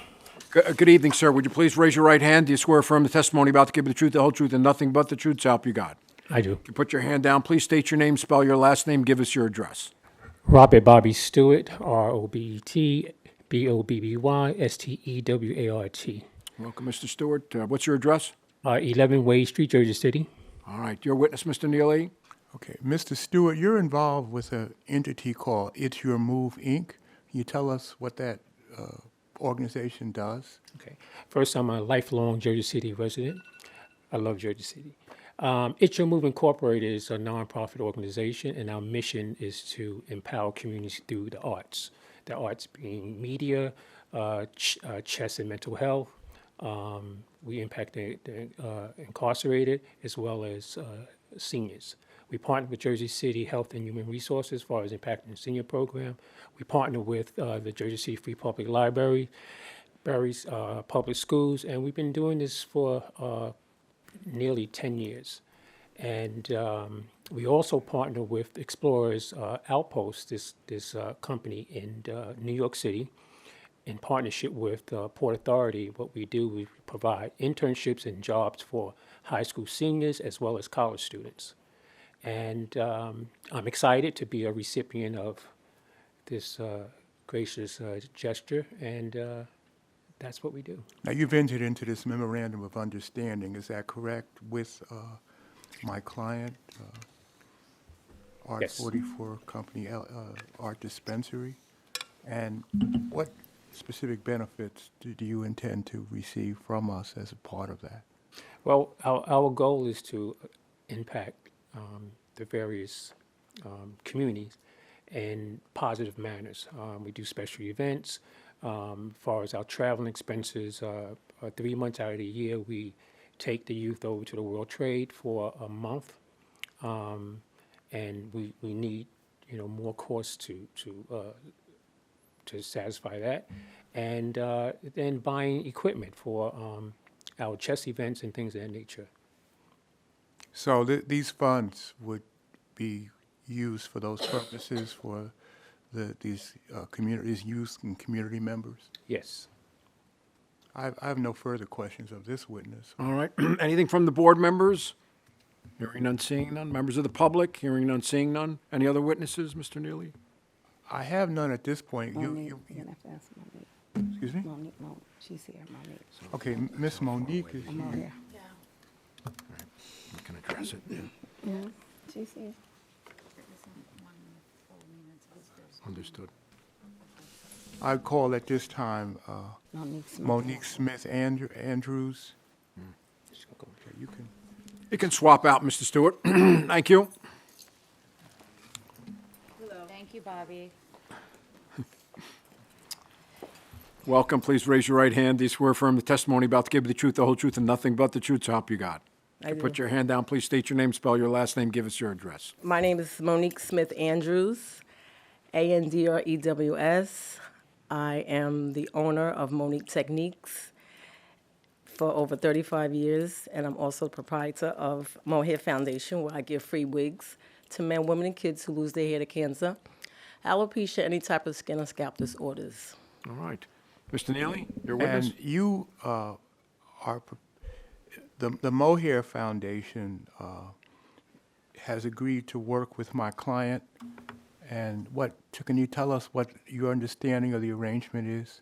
S2: Good evening, sir. Would you please raise your right hand? Do you swear affirm the testimony about to give you the truth, the whole truth, and nothing but the truth, so help you God?
S13: I do.
S2: You put your hand down. Please state your name, spell your last name, give us your address.
S13: Robert Bobby Stewart, R-O-B-E-T, B-O-B-B-Y-S-T-E-W-A-R-T.
S2: Welcome, Mr. Stewart. What's your address?
S13: 11 Wade Street, Jersey City.
S2: All right. Your witness, Mr. Neely?
S11: Okay, Mr. Stewart, you're involved with an entity called It's Your Move, Inc. Can you tell us what that organization does?
S13: Okay. First, I'm a lifelong Jersey City resident. I love Jersey City. It's Your Move Incorporated is a nonprofit organization, and our mission is to empower communities through the arts. The arts being media, chess and mental health. We impact the incarcerated as well as seniors. We partner with Jersey City Health and Human Resources as far as impacting the senior program. We partner with the Jersey City Free Public Library, public schools, and we've been doing this for nearly 10 years. And we also partner with Explorers Outpost, this company in New York City, in partnership with Port Authority. What we do, we provide internships and jobs for high school seniors as well as college students. And I'm excited to be a recipient of this gracious gesture, and that's what we do.
S11: Now, you've entered into this memorandum of understanding, is that correct, with my client, Art
S13: Yes.
S11: 44 Company, Art Dispensary? And what specific benefits do you intend to receive from us as a part of that?
S13: Well, our goal is to impact the various communities in positive manners. We do special events. As far as our traveling expenses, 3 months out of the year, we take the youth over to the World Trade for a month, and we need more costs to satisfy that, and then buying equipment for our chess events and things of that nature.
S11: So these funds would be used for those purposes for these communities, youth and community members?
S13: Yes.
S11: I have no further questions of this witness.
S2: All right. Anything from the board members? Hearing none, seeing none. Members of the public? Hearing none, seeing none. Any other witnesses, Mr. Neely?
S11: I have none at this point.
S12: Monique, you're gonna have to ask Monique.
S11: Excuse me?
S12: Monique, she's here, Monique.
S11: Okay, Miss Monique is
S12: I'm over
S11: here.
S12: here.
S2: We can address it.
S12: Yeah, she's here.
S2: Understood.
S11: I call at this time
S12: Monique Smith.
S11: Monique Smith Andrews. Okay, you can.
S2: You can swap out, Mr. Stewart. Thank you.
S1: Thank you, Bobby.
S2: Welcome. Please raise your right hand. Do you swear affirm the testimony about to give you the truth, the whole truth, and nothing but the truth, so help you God?
S14: I do.
S2: Put your hand down. Please state your name, spell your last name, give us your address.
S14: My name is Monique Smith Andrews, Andrews. I am the owner of Monique Techniques, for over 35 years, and I'm also the proprietor of Mohair Foundation, where I give free wigs to men, women, and kids who lose their hair to cancer, alopecia, any type of skin or scalp disorders.
S2: All right. Mr. Neely, your witness?
S11: And you the Mohair Foundation has agreed to work with my client. And can you tell us what your understanding of the arrangement is?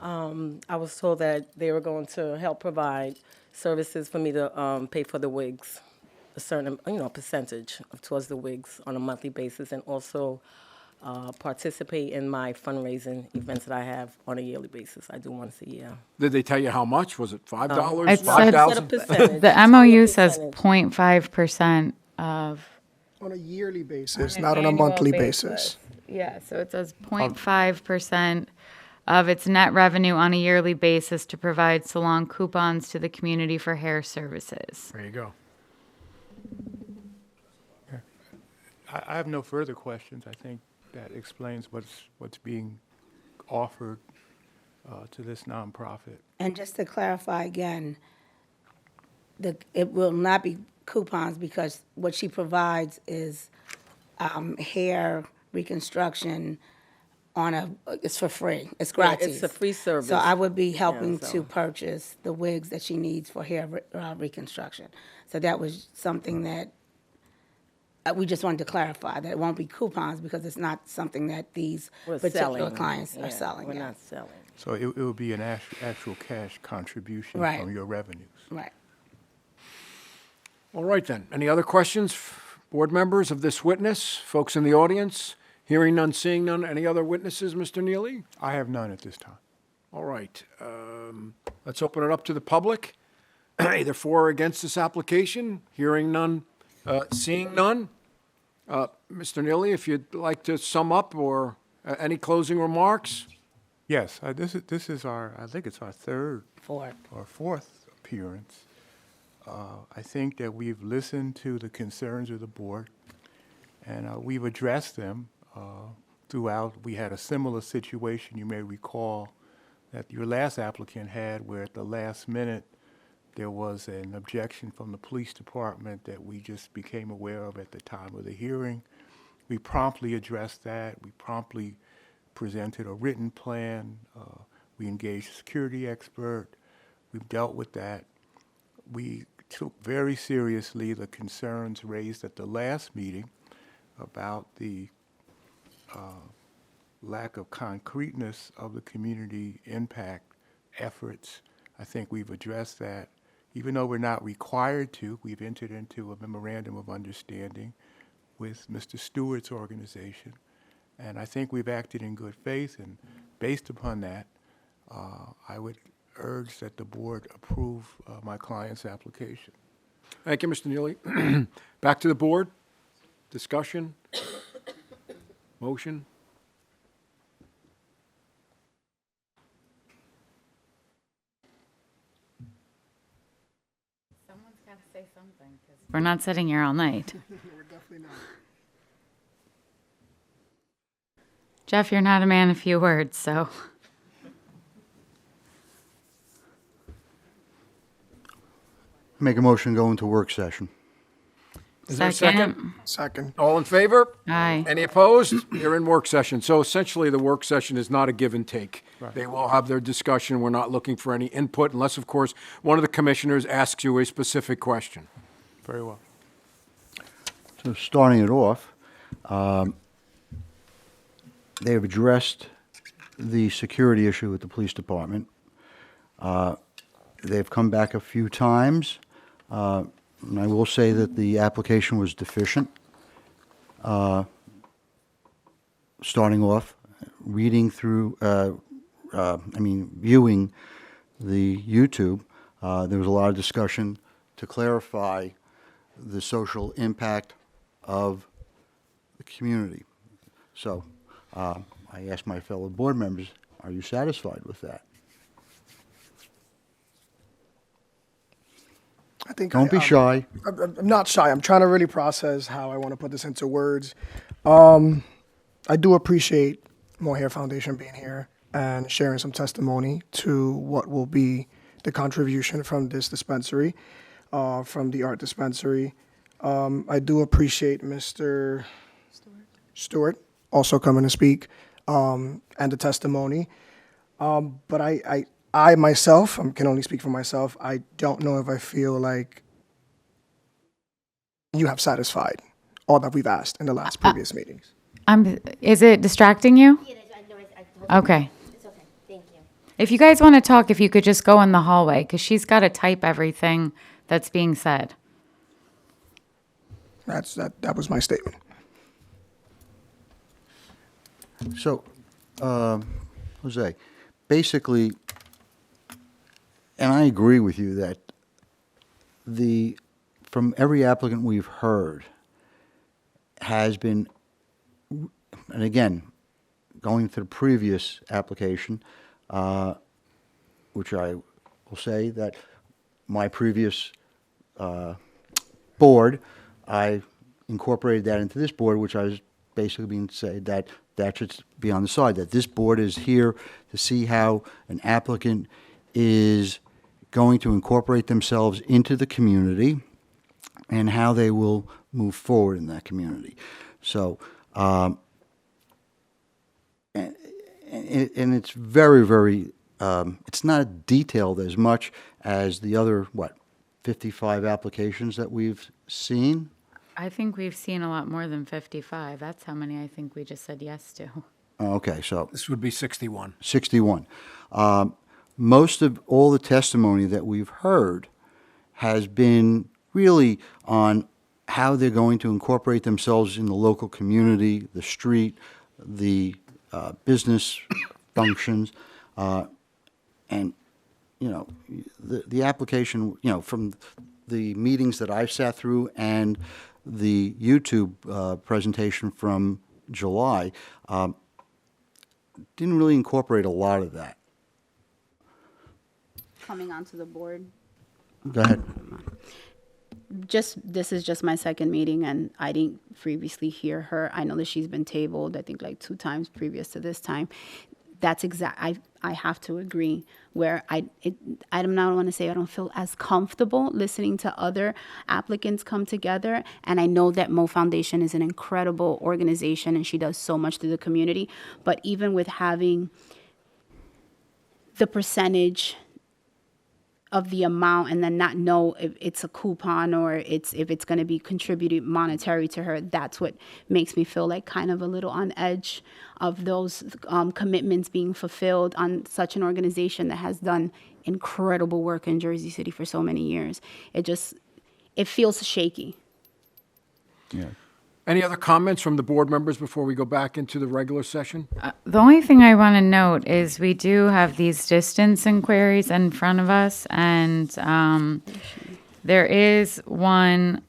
S14: I was told that they were going to help provide services for me to pay for the wigs, a certain percentage towards the wigs on a monthly basis, and also participate in my fundraising events that I have on a yearly basis. I do once a year.
S2: Did they tell you how much? Was it $5?
S1: It said-
S2: $5,000?
S1: The MOU says 0.5% of.
S8: On a yearly basis,
S1: an
S8: not on a
S1: annual
S8: monthly basis.
S1: Yeah, so it says 0.5% of its net revenue on a yearly basis to provide salon coupons to the community for hair services.
S2: There you go.
S11: I have no further questions. I think that explains what's being offered to this nonprofit.
S12: And just to clarify again, it will not be coupons because what she provides is hair reconstruction it's for free. It's
S14: Yeah,
S12: gratis.
S14: it's a free service.
S12: So I would be helping
S14: so-
S12: to purchase the wigs that she needs for hair reconstruction. So that was something that we just wanted to clarify, that it won't be coupons because it's not something that these
S14: We're
S12: particular
S14: selling.
S12: clients are
S14: Yeah,
S12: selling.
S14: We're
S12: yeah.
S14: not selling.
S11: So it will be an actual cash contribution
S12: Right.
S11: from your revenues.
S12: Right.
S2: All right, then. Any other questions, board members, of this witness? Folks in the audience? Hearing none, seeing none. Any other witnesses, Mr. Neely?
S11: I have none at this time.
S2: All right. Let's open it up to the public, either for or against this application. Hearing none, seeing none. Mr. Neely, if you'd like to sum up or any closing remarks?
S11: Yes, this is I think it's our third
S12: Fourth.
S11: or fourth appearance. I think that we've listened to the concerns of the board, and we've addressed them throughout. We had a similar situation, you may recall, that your last applicant had, where at the last minute there was an objection from the police department that we just became aware of at the time of the hearing. We promptly addressed that. We promptly presented a written plan. We engaged a security expert. We've dealt with that. We took very seriously the concerns raised at the last meeting about the lack of concreteness of the community impact efforts. I think we've addressed that. Even though we're not required to, we've entered into a memorandum of understanding with Mr. Stewart's organization. And I think we've acted in good faith, and based upon that, I would urge that the board approve my client's application.
S2: Thank you, Mr. Neely. Back to the board. Discussion? Motion?
S1: Someone's got to say something. We're not sitting here all night.
S8: We're definitely not.
S1: Jeff, you're not a man of few words, so.
S6: Make a motion, go into work session.
S2: Is there a second?
S8: Second.
S2: All in favor?
S1: Aye.
S2: Any opposed? You're in work session. So essentially, the work session is not a give and take. They will have their discussion. We're not looking for any input unless, of course, one of the commissioners asks you a specific question.
S11: Very well.
S6: So starting it off, they have addressed the security issue with the police department. They've come back a few times. And I will say that the application was deficient. Starting off, reading through, viewing the YouTube, there was a lot of discussion to clarify the social impact of the community. So I asked my fellow board members, are you satisfied with that?
S8: I think
S6: Don't be shy.
S8: I'm not shy. I'm trying to really process how I want to put this into words. I do appreciate Mohair Foundation being here and sharing some testimony to what will be the contribution from this dispensary, from the art dispensary. I do appreciate Mr. Stewart also coming to speak, and the testimony. But I myself, can only speak for myself. I don't know if I feel like you have satisfied all that we've asked in the last previous meetings.
S1: Is it distracting you? Okay.
S15: It's okay. Thank you.
S1: If you guys want to talk, if you could just go in the hallway, because she's got to type everything that's being said.
S8: That was my statement.
S6: So, Jose, basically, and I agree with you that from every applicant we've heard has been, and again, going to the previous application, which I will say that my previous board, I incorporated that into this board, which I was basically being said that should be on the side, that this board is here to see how an applicant is going to incorporate themselves into the community and how they will move forward in that community. So, and it's very, very, it's not detailed as much as the other, 55 applications that we've seen?
S1: I think we've seen a lot more than 55. That's how many I think we just said yes to.
S6: Okay, so
S2: This would be 61.
S6: 61. Most of all the testimony that we've heard has been really on how they're going to incorporate themselves in the local community, the street, the business functions, and, the application, from the meetings that I've sat through and the YouTube presentation from July, didn't really incorporate a lot of that.
S16: Coming onto the board.
S6: Go ahead.
S16: This is just my second meeting, and I didn't previously hear her. I know that she's been tabled, I think, like 2 times previous to this time. That's I have to agree, where I don't want to say I don't feel as comfortable listening to other applicants come together. And I know that Mo Foundation is an incredible organization and she does so much to the community. But even with having the percentage of the amount and then not know if it's a coupon or if it's going to be contributed monetary to her, that's what makes me feel like kind of a little on edge of those commitments being fulfilled on such an organization that has done incredible work in Jersey City for so many years. It feels shaky.
S6: Yeah.
S2: Any other comments from the board members before we go back into the regular session?
S1: The only thing I want to note is we do have these distance inquiries in front of us, and there is one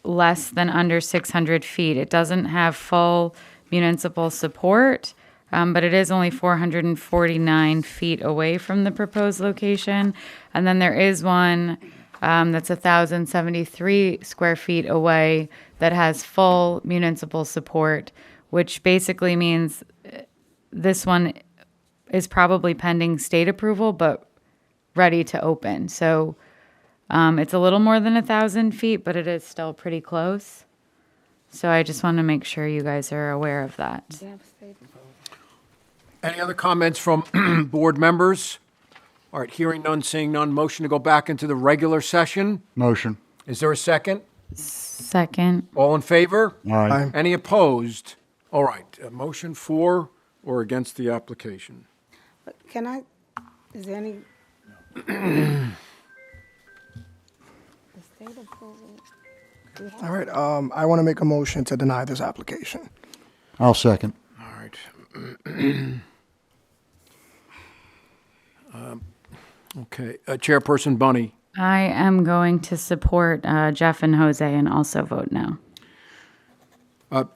S1: less than under 600 feet. It doesn't have full municipal support, but it is only 449 feet away from the proposed location. And then there is one that's 1,073 square feet away that has full municipal support, which basically means this one is probably pending state approval, but ready to open. So it's a little more than 1,000 feet, but it is still pretty close. So I just want to make sure you guys are aware of that.
S2: Any other comments from board members? All right, hearing none, seeing none, motion to go back into the regular session.
S6: Motion.
S2: Is there a second?
S1: Second.
S2: All in favor?
S6: Aye.
S2: Any opposed? All right, a motion for or against the application?
S12: Is there any?
S8: All right, I want to make a motion to deny this application.
S6: I'll second.
S2: All right. Okay, Chairperson Bunny.
S1: I am going to support Jeff and Jose and also vote no.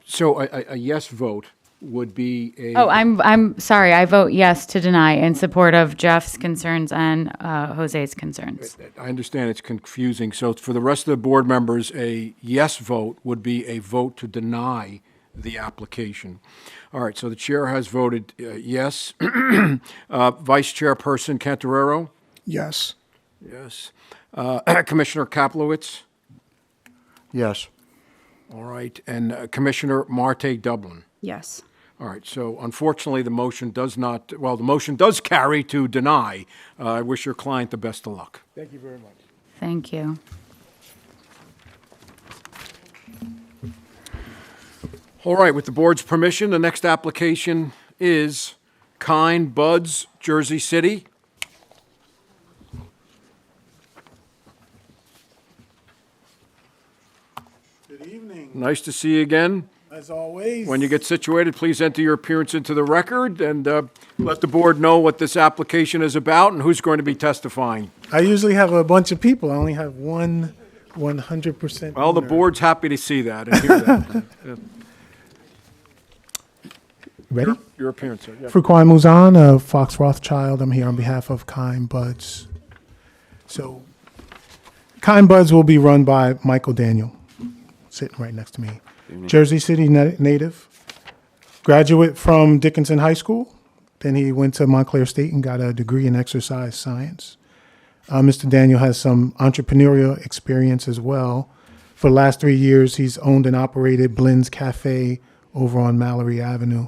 S2: So a yes vote would be a...
S1: Oh, I'm sorry. I vote yes to deny in support of Jeff's concerns and Jose's concerns.
S2: I understand it's confusing. So for the rest of the board members, a yes vote would be a vote to deny the application. All right, so the chair has voted yes. Vice Chairperson Cantorero?
S8: Yes.
S2: Yes. Commissioner Kaplowitz?
S6: Yes.
S2: All right. And Commissioner Marte Dublin?
S16: Yes.
S2: All right, so unfortunately, the motion does carry to deny. I wish your client the best of luck.
S11: Thank you very much.
S1: Thank you.
S2: All right, with the board's permission, the next application is Kind Buds, Jersey City.
S15: Good evening.
S2: Nice to see you again.
S15: As always.
S2: When you get situated, please enter your appearance into the record and let the board know what this application is about and who's going to be testifying.
S15: I usually have a bunch of people. I only have one 100%.
S2: Well, the board's happy to see that and hear that.
S15: Ready?
S2: Your appearance, sir. Yeah.
S15: Frequan Muzan of Fox Rothschild. I'm here on behalf of Kind Buds. So, Kind Buds will be run by Michael Daniel, sitting right next to me. Jersey City native, graduate from Dickinson High School. Then he went to Montclair State and got a degree in exercise science. Mr. Daniel has some entrepreneurial experience as well. For the last 3 years, he's owned and operated Blend's Cafe over on Mallory Avenue.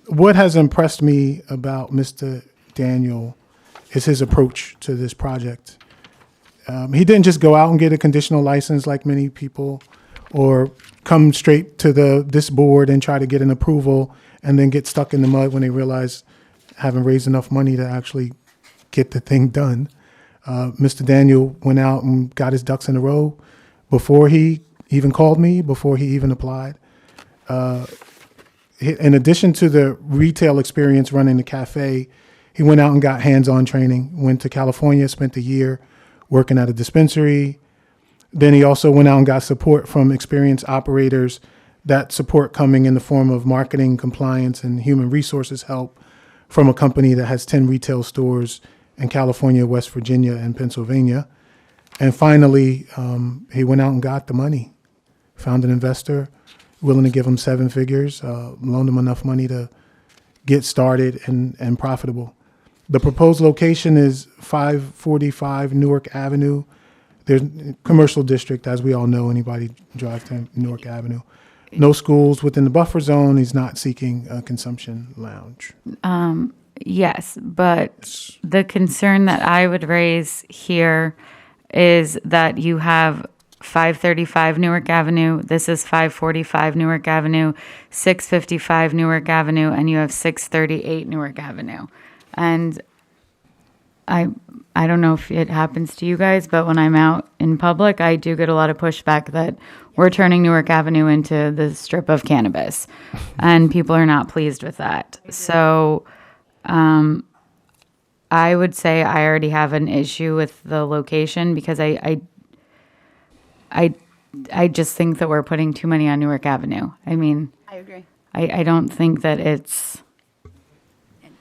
S15: What has impressed me about Mr. Daniel is his approach to this project. He didn't just go out and get a conditional license like many people, or come straight to this board and try to get an approval and then get stuck in the mud when they realize haven't raised enough money to actually get the thing done. Mr. Daniel went out and got his ducks in a row before he even called me, before he even applied. In addition to the retail experience running the cafe, he went out and got hands-on training, went to California, spent a year working at a dispensary. Then he also went out and got support from experienced operators, that support coming in the form of marketing, compliance, and human resources help from a company that has 10 retail stores in California, West Virginia, and Pennsylvania. And finally, he went out and got the money, found an investor willing to give him 7 figures, loaned him enough money to get started and profitable. The proposed location is 545 Newark Avenue. There's commercial district, as we all know, anybody drives to Newark Avenue. No schools within the buffer zone. He's not seeking a consumption lounge.
S1: Yes, but the concern that I would raise here is that you have 535 Newark Avenue, this is 545 Newark Avenue, 655 Newark Avenue, and you have 638 Newark Avenue. And I don't know if it happens to you guys, but when I'm out in public, I do get a lot of pushback that we're turning Newark Avenue into the strip of cannabis, and people are not pleased with that. So I would say I already have an issue with the location because I just think that we're putting too many on Newark Avenue. I mean,
S16: I agree.
S1: I don't think that it's...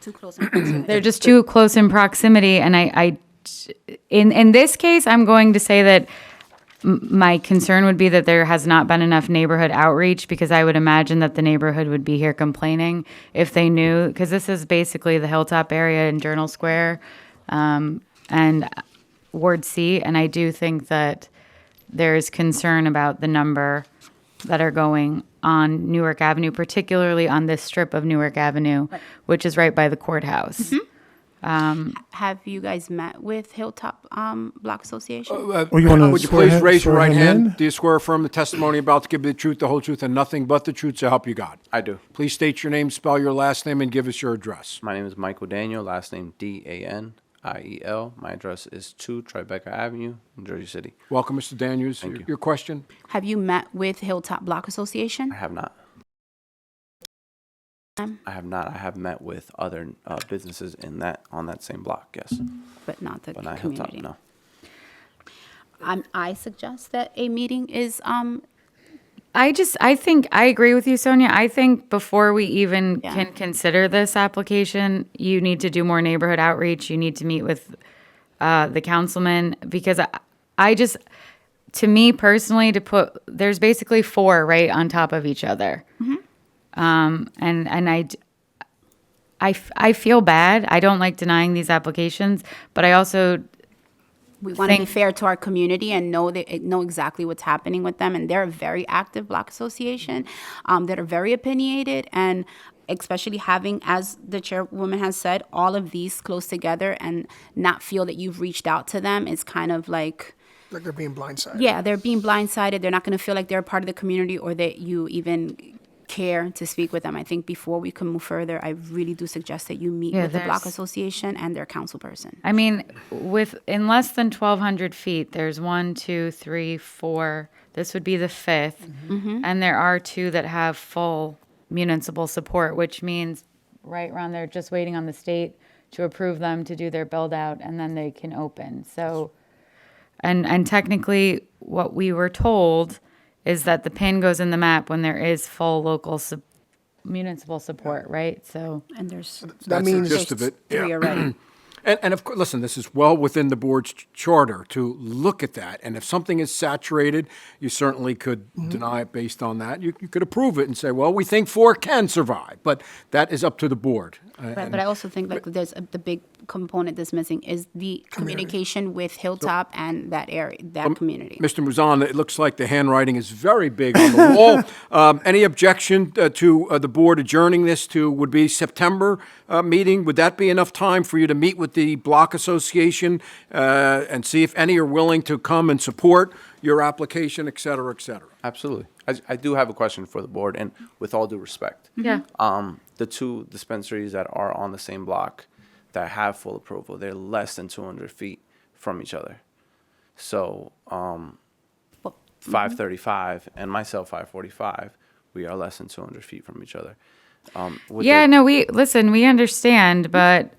S16: Too close in proximity.
S1: They're just too close in proximity, and in this case, I'm going to say that my concern would be that there has not been enough neighborhood outreach, because I would imagine that the neighborhood would be here complaining if they knew, because this is basically the Hilltop area in Journal Square and Ward C, and I do think that there is concern about the number that are going on Newark Avenue, particularly on this strip of Newark Avenue, which is right by the courthouse.
S16: Have you guys met with Hilltop Block Association?
S2: Would you please raise your right hand? Do you swear or affirm the testimony about to give you the truth, the whole truth, and nothing but the truth, so help you God?
S17: I do.
S2: Please state your name, spell your last name, and give us your address.
S17: My name is Michael Daniel, last name Daniel. My address is 2 Tribeca Avenue, New Jersey City.
S2: Welcome, Mr. Daniels.
S17: Thank you.
S2: Your question?
S16: Have you met with Hilltop Block Association?
S17: I have not. I have not. I have met with other businesses on that same block, yes.
S16: But not the
S17: But not
S16: community.
S17: Hilltop, no.
S16: I suggest that a meeting is
S1: I think I agree with you, Sonia. I think before we even can consider this application, you need to do more neighborhood outreach. You need to meet with the councilman, because I just, to me personally, there's basically 4 right on top of each other. And I feel bad. I don't like denying these applications, but I also
S16: We want to be
S1: think-
S16: fair to our community and know exactly what's happening with them. And they're a very active block association that are very opinionated, and especially having, as the chairwoman has said, all of these close together and not feel that you've reached out to them is kind of like
S8: they're being blindsided.
S16: Yeah, they're being blindsided. They're not going to feel like they're a part of the community or that you even care to speak with them. I think before we can move further, I really do suggest that you meet
S1: Yeah,
S16: with the block
S1: there's-
S16: association and their council person.
S1: I mean, in less than 1,200 feet, there's 1, 2, 3, 4. This would be the 5th. And there are 2 that have full municipal support, which means right around there, just waiting on the state to approve them to do their build out, and then they can open. So, and technically what we were told is that the pin goes in the map when there is full local municipal support, right? So,
S16: and there's
S2: That's
S8: means-
S2: the gist of it.
S16: three already.
S2: And of course, listen, this is well within the board's charter to look at that. And if something is saturated, you certainly could deny it based on that. You could approve it and say, well, we think 4 can survive, but that is up to the board.
S16: Right, but I also think like there's the big component that's missing is the communication with Hilltop and that area, that community.
S2: Mr. Muzan, it looks like the handwriting is very big on the wall. Any objection to the board adjourning this to would be September meeting? Would that be enough time for you to meet with the Block Association and see if any are willing to come and support your application, et cetera, et cetera?
S17: Absolutely. I do have a question for the board, and with all due respect.
S1: yeah.
S17: The 2 dispensaries that are on the same block that have full approval, they're less than 200 feet from each other. So 535 and myself 545, we are less than 200 feet from each other.
S1: Yeah, no, we understand, but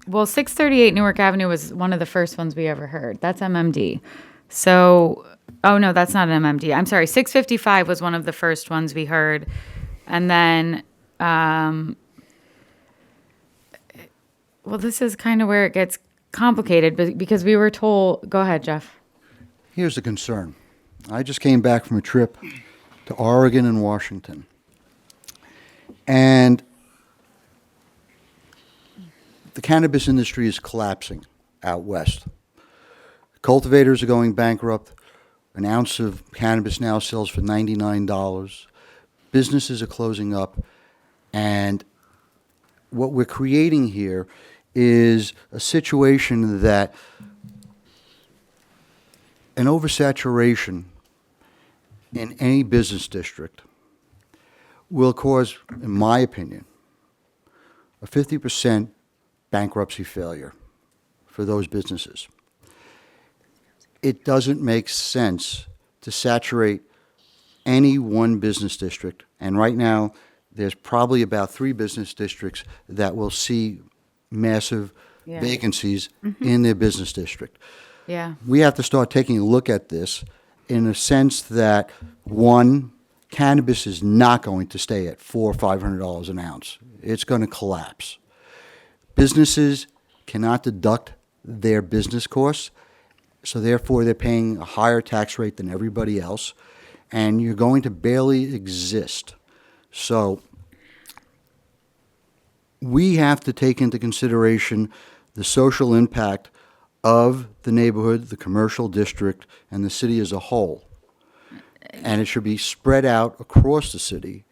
S1: well, 638 Newark Avenue was one of the first ones we ever heard. That's MMD. So, oh no, that's not an MMD. I'm sorry. 655 was one of the first ones we heard. And then, well, this is kind of where it gets complicated because we were told, go ahead, Jeff.
S6: Here's the concern. I just came back from a trip to Oregon and Washington. And the cannabis industry is collapsing out west. Cultivators are going bankrupt. An ounce of cannabis now sells for $99. Businesses are closing up. And what we're creating here is a situation that an oversaturation in any business district will cause, in my opinion, a 50% bankruptcy failure for those businesses. It doesn't make sense to saturate any one business district, and right now there's probably about 3 business districts that will see massive
S1: Yeah.
S6: vacancies in their business district.
S1: Yeah.
S6: We have to start taking a look at this in a sense that, one, cannabis is not going to stay at $400 or $500 an ounce. It's going to collapse. Businesses cannot deduct their business costs, so therefore they're paying a higher tax rate than everybody else, and you're going to barely exist. So we have to take into consideration the social impact of the neighborhood, the commercial district, and the city as a whole. And it should be spread out across the city.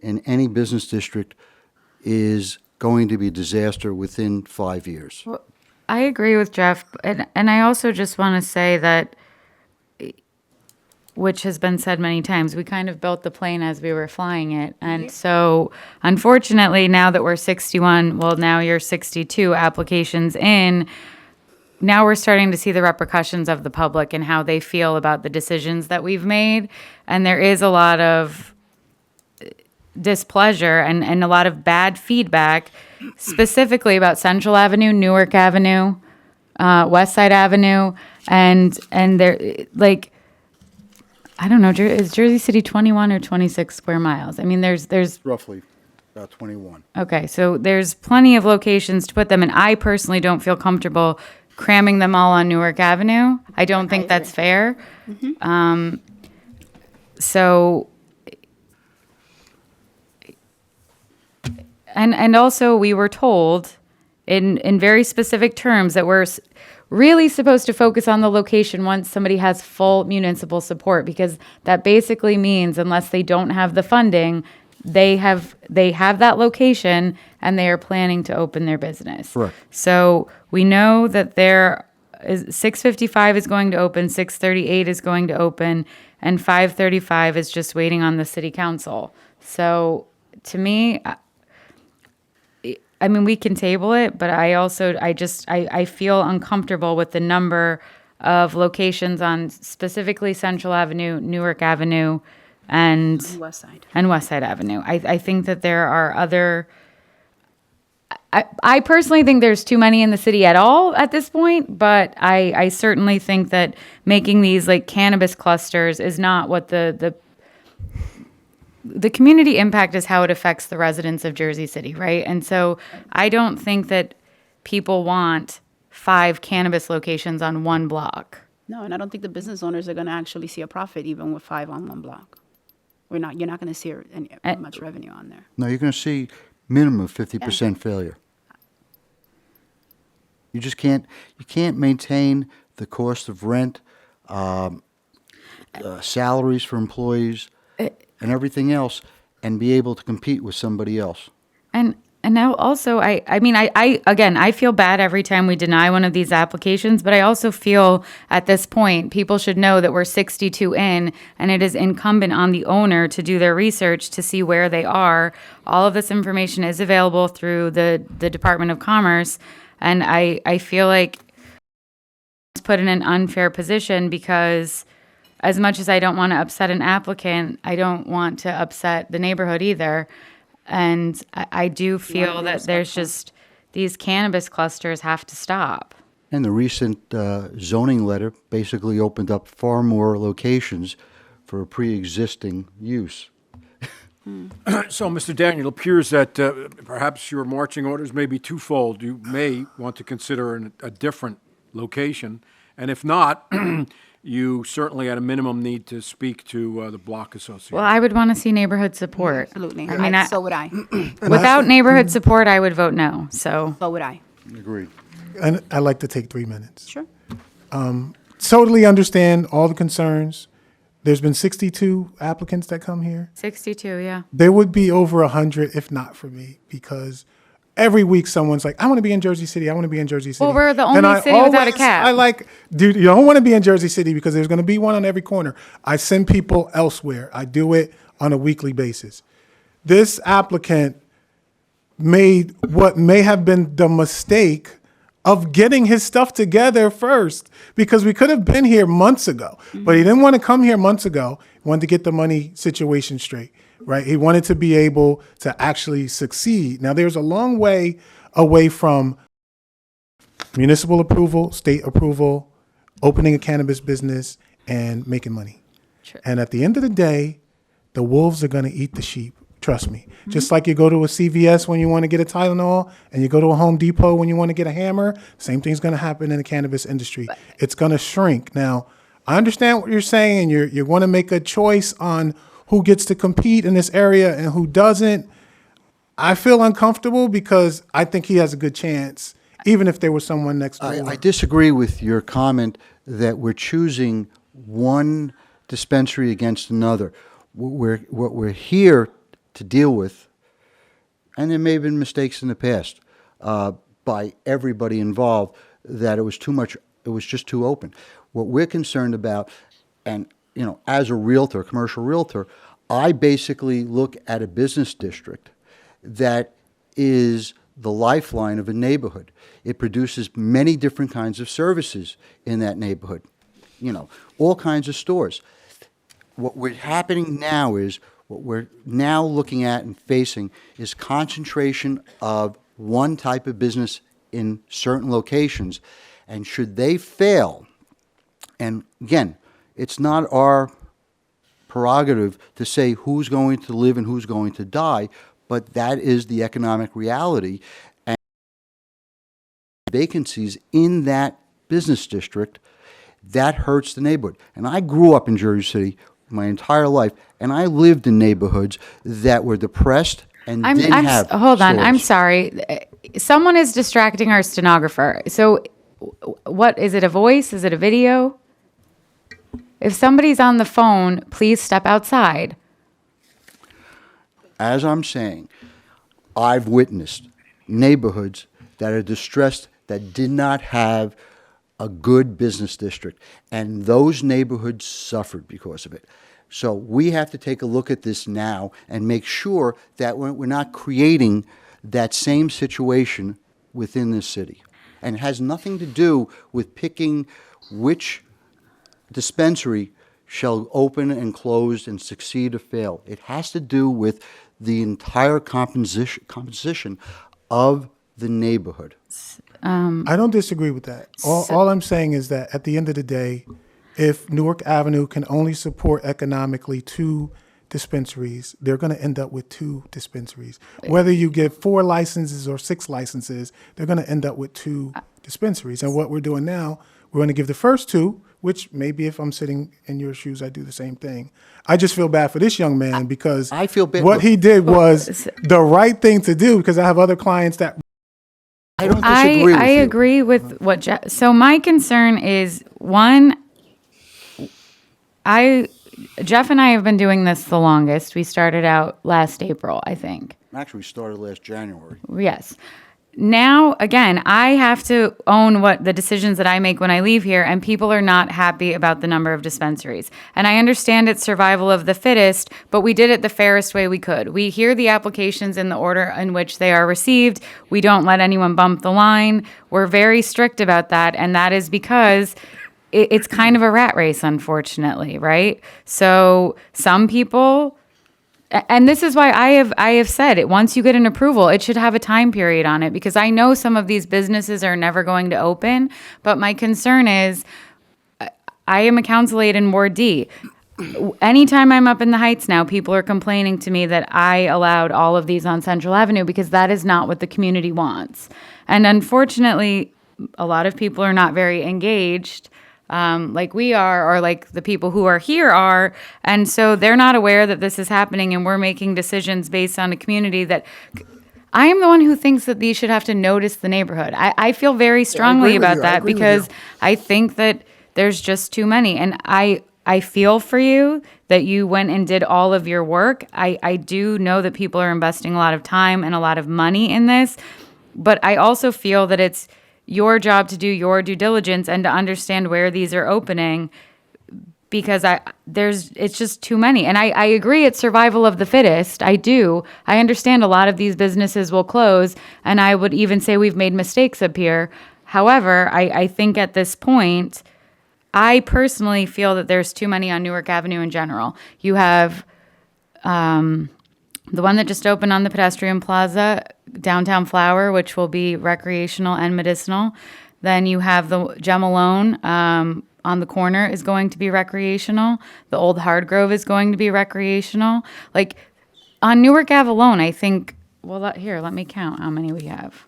S6: And any business district is going to be a disaster within 5 years.
S1: Well, I agree with Jeff, and I also just want to say that, which has been said many times, we kind of built the plane as we were flying it. And so, unfortunately, now that we're 61, well, now you're 62 applications in, now we're starting to see the repercussions of the public and how they feel about the decisions that we've made. And there is a lot of displeasure and a lot of bad feedback, specifically about Central Avenue, Newark Avenue, West Side Avenue, and they're like, I don't know, is Jersey City 21 or 26 square miles? I mean, there's
S6: Roughly about 21.
S1: okay, so there's plenty of locations to put them, and I personally don't feel comfortable cramming them all on Newark Avenue. I don't think that's fair. So, And also we were told in very specific terms that we're really supposed to focus on the location once somebody has full municipal support, because that basically means unless they don't have the funding, they have that location and they are planning to open their business.
S6: Correct.
S1: So we know that there is 655 is going to open, 638 is going to open, and 535 is just waiting on the city council. So to me, I mean, we can table it, but I feel uncomfortable with the number of locations on specifically Central Avenue, Newark Avenue, and
S16: West Side.
S1: and West Side Avenue. I think that there are other. I personally think there's too many in the city at all at this point, but I certainly think that making these like cannabis clusters is not what the community impact is, how it affects the residents of Jersey City, right? And so I don't think that people want 5 cannabis locations on one block.
S16: No, and I don't think the business owners are going to actually see a profit even with 5 on one block. You're not going to see much revenue on there.
S6: No, you're going to see minimum of 50% failure. You just can't maintain the cost of rent, salaries for employees, and everything else, and be able to compete with somebody else.
S1: And now also, I feel bad every time we deny one of these applications, but I also feel at this point, people should know that we're 62 in, and it is incumbent on the owner to do their research to see where they are. All of this information is available through the Department of Commerce, and I feel like it's put in an unfair position because as much as I don't want to upset an applicant, I don't want to upset the neighborhood either. And I do feel that there's just these cannabis clusters have to stop.
S6: And the recent zoning letter basically opened up far more locations for a pre-existing use.
S2: So, Mr. Daniel, it appears that perhaps your marching orders may be twofold. You may want to consider a different location, and if not, you certainly at a minimum need to speak to the block association.
S1: Well, I would want to see neighborhood support.
S16: Absolutely.
S1: I mean,
S16: So would I.
S1: Without neighborhood support, I would vote no. So
S16: would I.
S6: Agreed.
S15: And I'd like to take 3 minutes.
S16: Sure.
S15: Totally understand all the concerns. There's been 62 applicants that come here.
S1: 62, yeah.
S15: There would be over 100 if not for me, because every week someone's like, I want to be in Jersey City. I want to be in Jersey City.
S1: Well, we're the
S15: And
S1: only
S15: I
S1: city without a
S15: always-
S1: cap.
S15: Dude, you don't want to be in Jersey City because there's going to be one on every corner. I send people elsewhere. I do it on a weekly basis. This applicant made what may have been the mistake of getting his stuff together first, because we could have been here months ago, but he didn't want to come here months ago. He wanted to get the money situation straight, right? He wanted to be able to actually succeed. Now, there's a long way away from municipal approval, state approval, opening a cannabis business, and making money.
S1: Sure.
S15: And at the end of the day, the wolves are going to eat the sheep. Trust me. Just like you go to a CVS when you want to get a Tylenol and you go to a Home Depot when you want to get a hammer, same thing's going to happen in the cannabis industry. It's going to shrink. Now, I understand what you're saying. You're going to make a choice on who gets to compete in this area and who doesn't. I feel uncomfortable because I think he has a good chance, even if there was someone next door.
S6: I disagree with your comment that we're choosing one dispensary against another. What we're here to deal with, and there may have been mistakes in the past by everybody involved, that it was too much, it was just too open. What we're concerned about, and as a realtor, commercial realtor, I basically look at a business district that is the lifeline of a neighborhood. It produces many different kinds of services in that neighborhood, all kinds of stores. What we're happening now is, what we're now looking at and facing is concentration of one type of business in certain locations. And should they fail, and again, it's not our prerogative to say who's going to live and who's going to die, but that is the economic reality. And vacancies in that business district, that hurts the neighborhood. And I grew up in Jersey City my entire life, and I lived in neighborhoods that were depressed and didn't have
S1: hold on, I'm
S6: stores.
S1: sorry. Someone is distracting our stenographer. So what, is it a voice? Is it a video? If somebody's on the phone, please step outside.
S6: As I'm saying, I've witnessed neighborhoods that are distressed that did not have a good business district, and those neighborhoods suffered because of it. So we have to take a look at this now and make sure that we're not creating that same situation within this city. And it has nothing to do with picking which dispensary shall open and close and succeed or fail. It has to do with the entire composition of the neighborhood.
S15: I don't disagree with that. All I'm saying is that at the end of the day, if Newark Avenue can only support economically 2 dispensaries, they're going to end up with 2 dispensaries. Whether you give 4 licenses or 6 licenses, they're going to end up with 2 dispensaries. And what we're doing now, we're going to give the first 2, which maybe if I'm sitting in your shoes, I do the same thing. I just feel bad for this young man because
S6: I feel bad.
S15: What he did was the right thing to do, because I have other clients that
S6: I don't disagree with
S1: I
S6: you.
S1: agree with what so my concern is, one, Jeff and I have been doing this the longest. We started out last April, I think.
S6: Actually, we started last January.
S1: Yes. Now, again, I have to own what the decisions that I make when I leave here, and people are not happy about the number of dispensaries. And I understand it's survival of the fittest, but we did it the fairest way we could. We hear the applications in the order in which they are received. We don't let anyone bump the line. We're very strict about that, and that is because it's kind of a rat race, unfortunately, right? So some people... And this is why I have said it. Once you get an approval, it should have a time period on it, because I know some of these businesses are never going to open. But my concern is, I am a council aide in Ward D. Anytime I'm up in the Heights now, people are complaining to me that I allowed all of these on Central Avenue, because that is not what the community wants. And unfortunately, a lot of people are not very engaged. Like we are, or like the people who are here are. And so they're not aware that this is happening, and we're making decisions based on a community that I am the one who thinks that these should have to notice the neighborhood. I feel very strongly about that, because I think that there's just too many. And I feel for you that you went and did all of your work. I do know that people are investing a lot of time and a lot of money in this, but I also feel that it's your job to do your due diligence and to understand where these are opening, because it's just too many. And I agree it's survival of the fittest. I do. I understand a lot of these businesses will close, and I would even say we've made mistakes up here. However, I think at this point, I personally feel that there's too many on Newark Avenue in general. You have the one that just opened on the pedestrian plaza, Downtown Flower, which will be recreational and medicinal. Then you have the Gem Alone on the corner is going to be recreational. The old Hardgrove is going to be recreational. Like on Newark Ave alone, I think, well, let me count how many we have.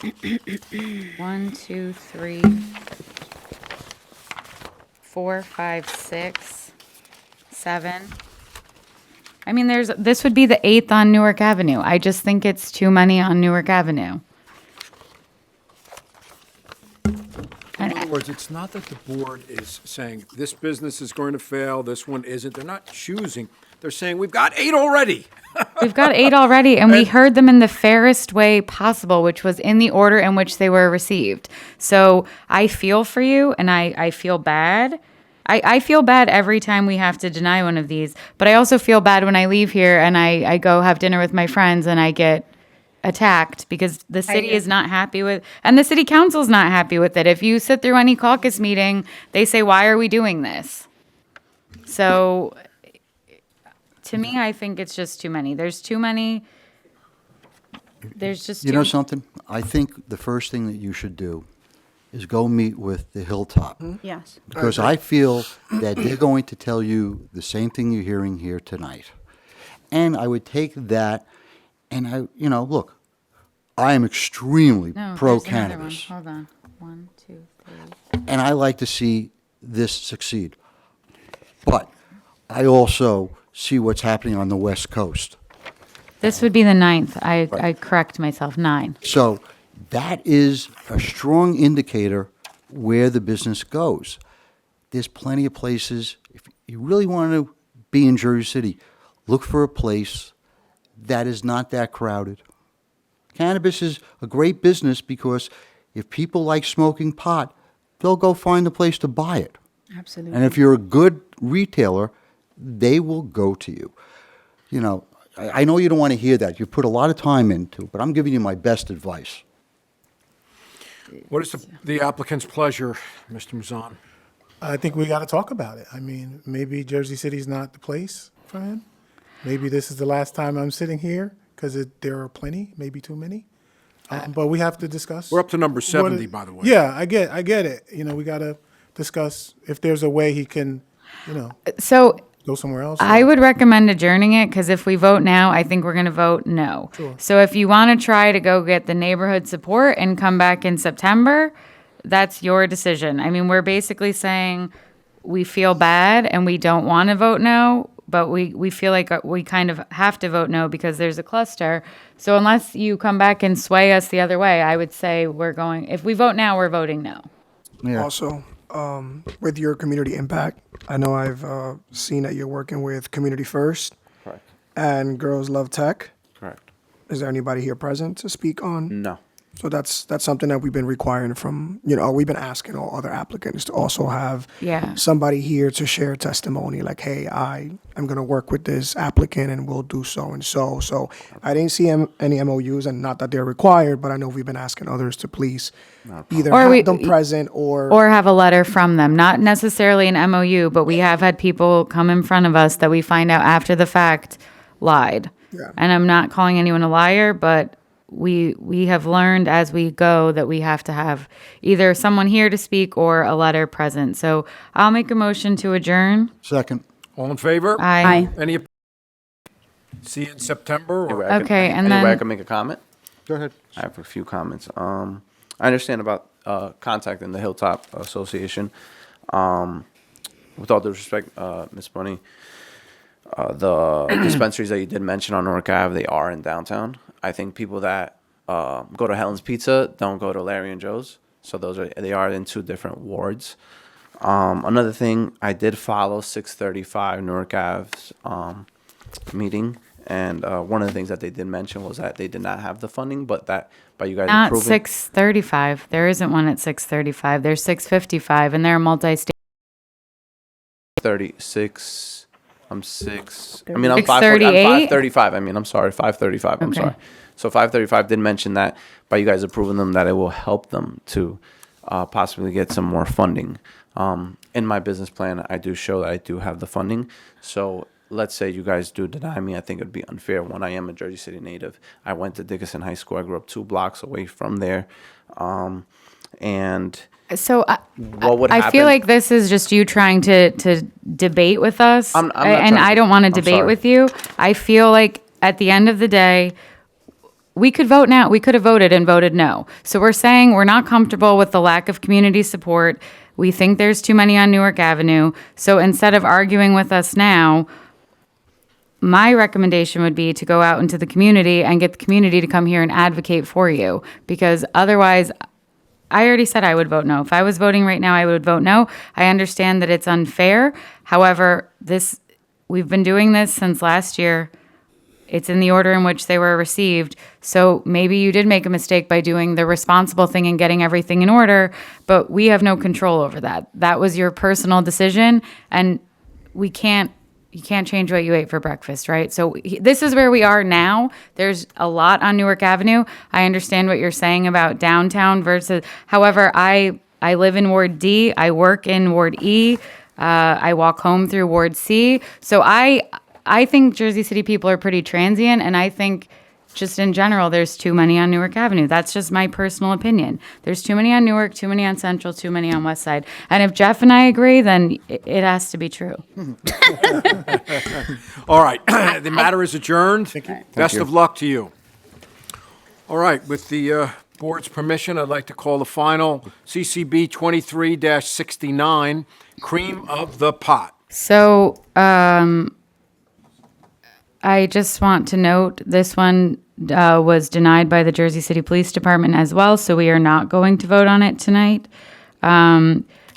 S1: 1, 2, 3, 4, 5, 6, 7. I mean, this would be the 8th on Newark Avenue. I just think it's too many on Newark Avenue.
S2: In other words, it's not that the board is saying this business is going to fail, this one isn't. They're not choosing. They're saying we've got 8 already.
S1: We've got 8 already, and we heard them in the fairest way possible, which was in the order in which they were received. So I feel for you, and I feel bad. I feel bad every time we have to deny one of these, but I also feel bad when I leave here and I go have dinner with my friends and I get attacked because the city is not happy with, and the city council's not happy with it. If you sit through any caucus meeting, they say, why are we doing this? So to me, I think it's just too many. There's too many. There's just
S6: You know something? I think the first thing that you should do is go meet with the Hilltop.
S16: Yes.
S6: Because I feel that they're going to tell you the same thing you're hearing here tonight. And I would take that and look, I am extremely pro-cannabis.
S1: Hold on. 1, 2, 3.
S6: And I like to see this succeed. But I also see what's happening on the West Coast.
S1: This would be the 9th. I correct myself, 9.
S6: So that is a strong indicator where the business goes. There's plenty of places, if you really want to be in Jersey City, look for a place that is not that crowded. Cannabis is a great business because if people like smoking pot, they'll go find a place to buy it.
S16: Absolutely.
S6: And if you're a good retailer, they will go to you. You know, I know you don't want to hear that. You put a lot of time into it, but I'm giving you my best advice.
S2: What is the applicant's pleasure, Mr. Mazan?
S15: I think we got to talk about it. I mean, maybe Jersey City's not the place for him. Maybe this is the last time I'm sitting here because there are plenty, maybe too many. But we have to discuss.
S2: We're up to number
S15: what
S2: 70,
S15: it-
S2: by the way.
S15: Yeah, I get it. You know, we got to discuss if there's a way he can, you know,
S1: So
S15: go somewhere else.
S1: I would recommend adjourning it because if we vote now, I think we're going to vote no.
S15: Sure.
S1: So if you want to try to go get the neighborhood support and come back in September, that's your decision. I mean, we're basically saying we feel bad and we don't want to vote no, but we feel like we kind of have to vote no because there's a cluster. So unless you come back and sway us the other way, I would say if we vote now, we're voting no.
S6: Yeah.
S8: Also, with your community impact, I know I've seen that you're working with Community First
S17: Correct.
S8: and Girls Love Tech.
S17: Correct.
S8: Is there anybody here present to speak on?
S17: No.
S8: So that's something that we've been requiring from, we've been asking all other applicants to also have
S1: Yeah.
S8: somebody here to share testimony like, hey, I am going to work with this applicant and we'll do so and so. So I didn't see any MOUs, and not that they're required, but I know we've been asking others to please either
S1: Or
S8: have them present or
S1: have a letter from them. Not necessarily an MOU, but we have had people come in front of us that we find out after the fact lied.
S8: Yeah.
S1: And I'm not calling anyone a liar, but we have learned as we go that we have to have either someone here to speak or a letter present. So I'll make a motion to adjourn.
S6: Second.
S2: All in favor?
S1: Aye.
S2: Any? See you in September? Or?
S17: Anyway,
S1: Okay, and
S17: anyway,
S1: then-
S17: I can make a comment.
S6: Go ahead.
S17: I have a few comments. I understand about contacting the Hilltop Association. With all due respect, Ms. Bunny, the dispensaries that you did mention on Newark Ave, they are in downtown. I think people that go to Helen's Pizza don't go to Larry and Joe's. So they are in 2 different wards. Another thing, I did follow 635 Newark Ave's meeting. And one of the things that they did mention was that they did not have the funding, but that by you guys
S1: Not
S17: approving
S1: 635. There isn't one at 635. There's 655, and they're a multi-state.
S17: 36. I'm 6. I mean, I'm
S1: 638?
S17: 535. I mean, I'm sorry, 535. I'm
S1: Okay.
S17: sorry. So 535 did mention that by you guys approving them, that it will help them to possibly get some more funding. In my business plan, I do show that I do have the funding. So let's say you guys do deny me, I think it would be unfair. One, I am a Jersey City native. I went to Dickinson High School. I grew up 2 blocks away from there. And
S1: So
S17: what would
S1: I
S17: happen?
S1: feel like this is just you trying to debate with us,
S17: I'm not
S1: and
S17: trying
S1: I
S17: to-
S1: don't want to
S17: I'm
S1: debate
S17: sorry.
S1: with you. I feel like at the end of the day, we could vote now. We could have voted and voted no. So we're saying we're not comfortable with the lack of community support. We think there's too many on Newark Avenue. So instead of arguing with us now, my recommendation would be to go out into the community and get the community to come here and advocate for you, because otherwise, I already said I would vote no. If I was voting right now, I would vote no. I understand that it's unfair. However, we've been doing this since last year. It's in the order in which they were received. So maybe you did make a mistake by doing the responsible thing and getting everything in order, but we have no control over that. That was your personal decision, and you can't change what you ate for breakfast, right? So this is where we are now. There's a lot on Newark Avenue. I understand what you're saying about downtown versus, however, I live in Ward D. I work in Ward E. I walk home through Ward C. So I think Jersey City people are pretty transient, and I think just in general, there's too many on Newark Avenue. That's just my personal opinion. There's too many on Newark, too many on Central, too many on West Side. And if Jeff and I agree, then it has to be true.
S2: All right. The matter is adjourned. Best of luck to you. All right. With the board's permission, I'd like to call the final CCB 23-69, Cream of the Pot.
S1: So I just want to note this one was denied by the Jersey City Police Department as well, so we are not going to vote on it tonight.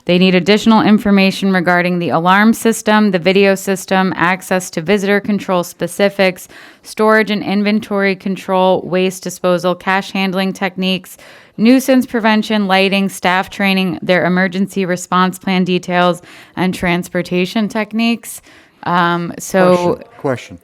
S1: They need additional information regarding the alarm system, the video system, access to visitor control specifics, storage and inventory control, waste disposal, cash handling techniques, nuisance prevention, lighting, staff training, their emergency response plan details, and transportation techniques.
S6: Question.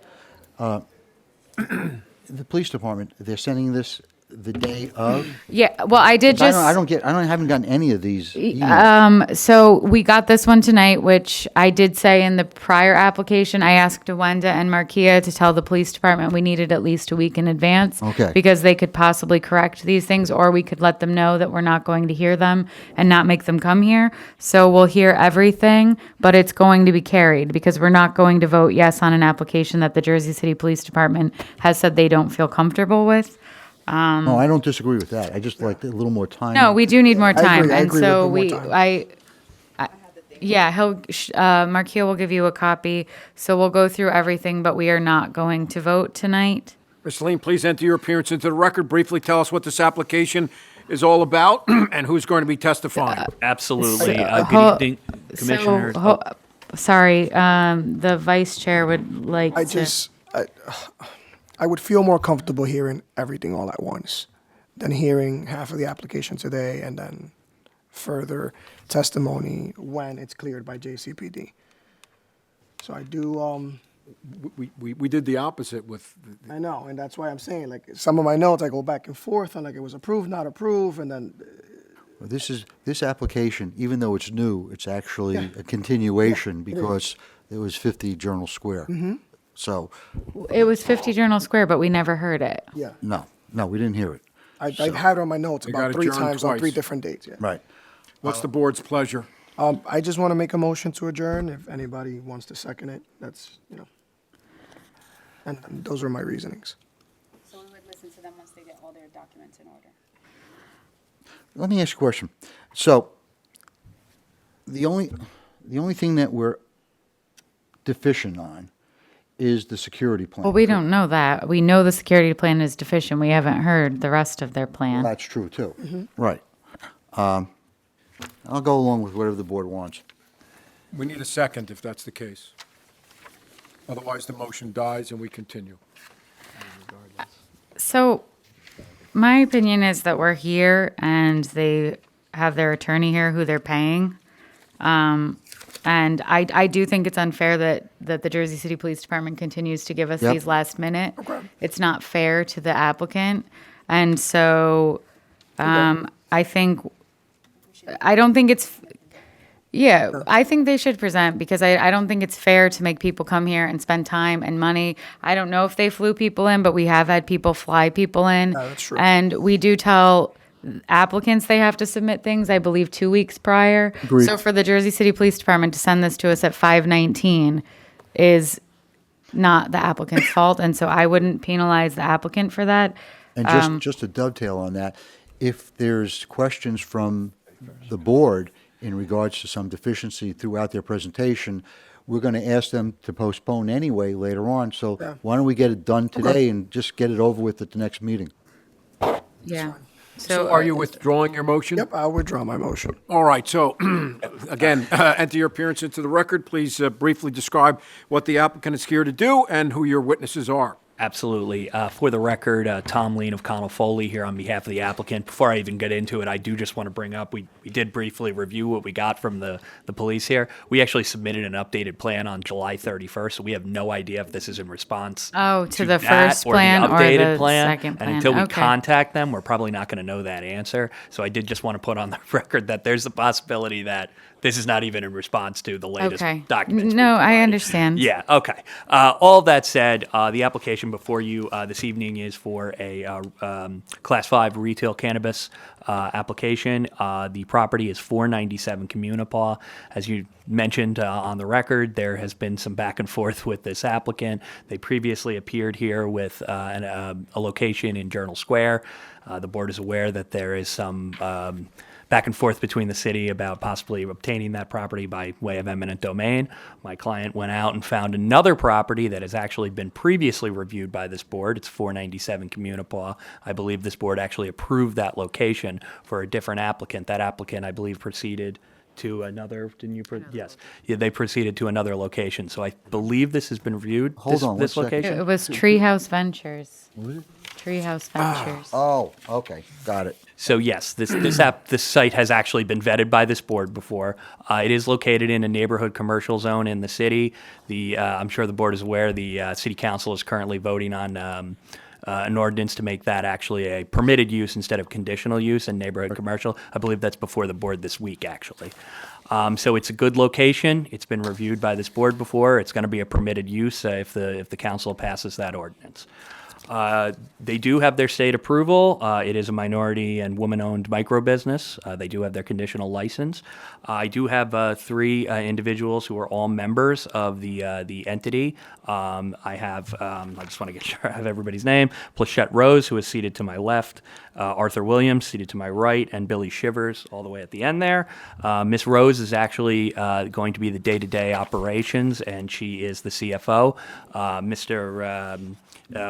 S6: The police department, they're sending this the day of?
S1: Yeah, well, I
S6: haven't gotten any of these emails.
S1: So we got this one tonight, which I did say in the prior application, I asked Wenda and Markia to tell the police department we needed at least a week in advance.
S6: Okay.
S1: Because they could possibly correct these things, or we could let them know that we're not going to hear them and not make them come here. So we'll hear everything, but it's going to be carried because we're not going to vote yes on an application that the Jersey City Police Department has said they don't feel comfortable with.
S6: No, I don't disagree with that. I just like a little more time.
S1: No, we do need more time,
S6: I
S1: and
S6: agree
S1: so
S6: with the more time.
S1: yeah, Markia will give you a copy. So we'll go through everything, but we are not going to vote tonight.
S2: Ms. Lean, please enter your appearance into the record. Briefly tell us what this application is all about and who's going to be testifying.
S18: Absolutely.
S1: So-
S18: Good evening, Commissioners.
S1: Sorry, the vice chair would like
S8: I would feel more comfortable hearing everything all at once than hearing half of the application today and then further testimony when it's cleared by JCPD. So I do,
S2: We did the opposite with.
S8: I know, and that's why I'm saying, like, some of my notes, I go back and forth on, like, it was approved, not approved, and then,
S6: Well, this application, even though it's new, it's actually a continuation because it was 50 Journal Square. So,
S1: It was 50 Journal Square, but we never heard it.
S8: yeah.
S6: no, we didn't hear it.
S8: I've had it on my notes
S2: They
S8: about
S2: got
S8: 3
S2: adjourned
S8: times on 3
S2: twice.
S8: different dates, yeah.
S6: Right.
S2: What's the board's pleasure?
S8: I just want to make a motion to adjourn. If anybody wants to second it, that's, and those are my reasonings.
S16: So we would listen to them once they get all their documents in order.
S6: Let me ask you a question. So, the only thing that we're deficient on is the security plan.
S1: Well, we don't know that. We know the security plan is deficient. We haven't heard the rest of their plan.
S6: That's true, too. Right. I'll go along with whatever the board wants.
S2: We need a second if that's the case. Otherwise, the motion dies and we continue.
S1: So, my opinion is that we're here and they have their attorney here who they're paying. And I do think it's unfair that the Jersey City Police Department continues to give us
S6: Yep.
S1: these last minute. It's not fair to the applicant. And so I don't think it's, I think they should present because I don't think it's fair to make people come here and spend time and money. I don't know if they flew people in, but we have had people fly people in.
S8: Yeah, that's true.
S1: And we do tell applicants they have to submit things, I believe, 2 weeks prior.
S6: Agreed.
S1: So for the Jersey City Police Department to send this to us at 5:19 is not the applicant's fault. And so I wouldn't penalize the applicant for that.
S6: And just to dovetail on that, if there's questions from the board in regards to some deficiency throughout their presentation, we're going to ask them to postpone anyway later on. So why don't we get it done today and just get it over with at the next meeting?
S1: Yeah.
S2: So are you withdrawing your motion?
S8: Yep, I'll withdraw my motion.
S2: All right, so again, enter your appearance into the record. Please briefly describe what the applicant is here to do and who your witnesses are.
S18: Absolutely. For the record, Tom Lean of Connell Foley here on behalf of the applicant. Before I even get into it, I do just want to bring up, we did briefly review what we got from the police here. We actually submitted an updated plan on July 31st, so we have no idea if this is in response
S1: to the
S18: that
S1: first plan
S18: the
S1: or
S18: updated
S1: the
S18: plan.
S1: second plan.
S18: And until we
S1: Okay.
S18: contact them, we're probably not going to know that answer. So I did just want to put on the record that there's the possibility that this is not even in response to the latest
S1: Okay.
S18: documents.
S1: No, I understand.
S18: Yeah, okay. All that said, the application before you this evening is for a Class 5 retail cannabis application. The property is 497 Communipaw. As you mentioned on the record, there has been some back and forth with this applicant. They previously appeared here with a location in Journal Square. The board is aware that there is some back and forth between the city about possibly obtaining that property by way of eminent domain. My client went out and found another property that has actually been previously reviewed by this board. It's 497 Communipaw. I believe this board actually approved that location for a different applicant. That applicant, I believe, proceeded to another, didn't you? Yes. Yeah, they proceeded to another location. So I believe this has been reviewed.
S6: Hold on,
S18: This
S6: one second.
S18: location.
S1: It was Treehouse Ventures.
S6: What was it?
S1: Treehouse Ventures.
S6: Oh, okay, got it.
S18: So yes, this site has actually been vetted by this board before. It is located in a neighborhood commercial zone in the city. I'm sure the board is aware the city council is currently voting on an ordinance to make that actually a permitted use instead of conditional use in neighborhood commercial. I believe that's before the board this week, actually. So it's a good location. It's been reviewed by this board before. It's going to be a permitted use if the council passes that ordinance. They do have their state approval. It is a minority and woman-owned micro business. They do have their conditional license. I do have 3 individuals who are all members of the entity. I just want to get sure I have everybody's name. Plachette Rose, who is seated to my left, Arthur Williams, seated to my right, and Billy Shivers, all the way at the end there. Miss Rose is actually going to be the day-to-day operations, and she is the CFO. Mr.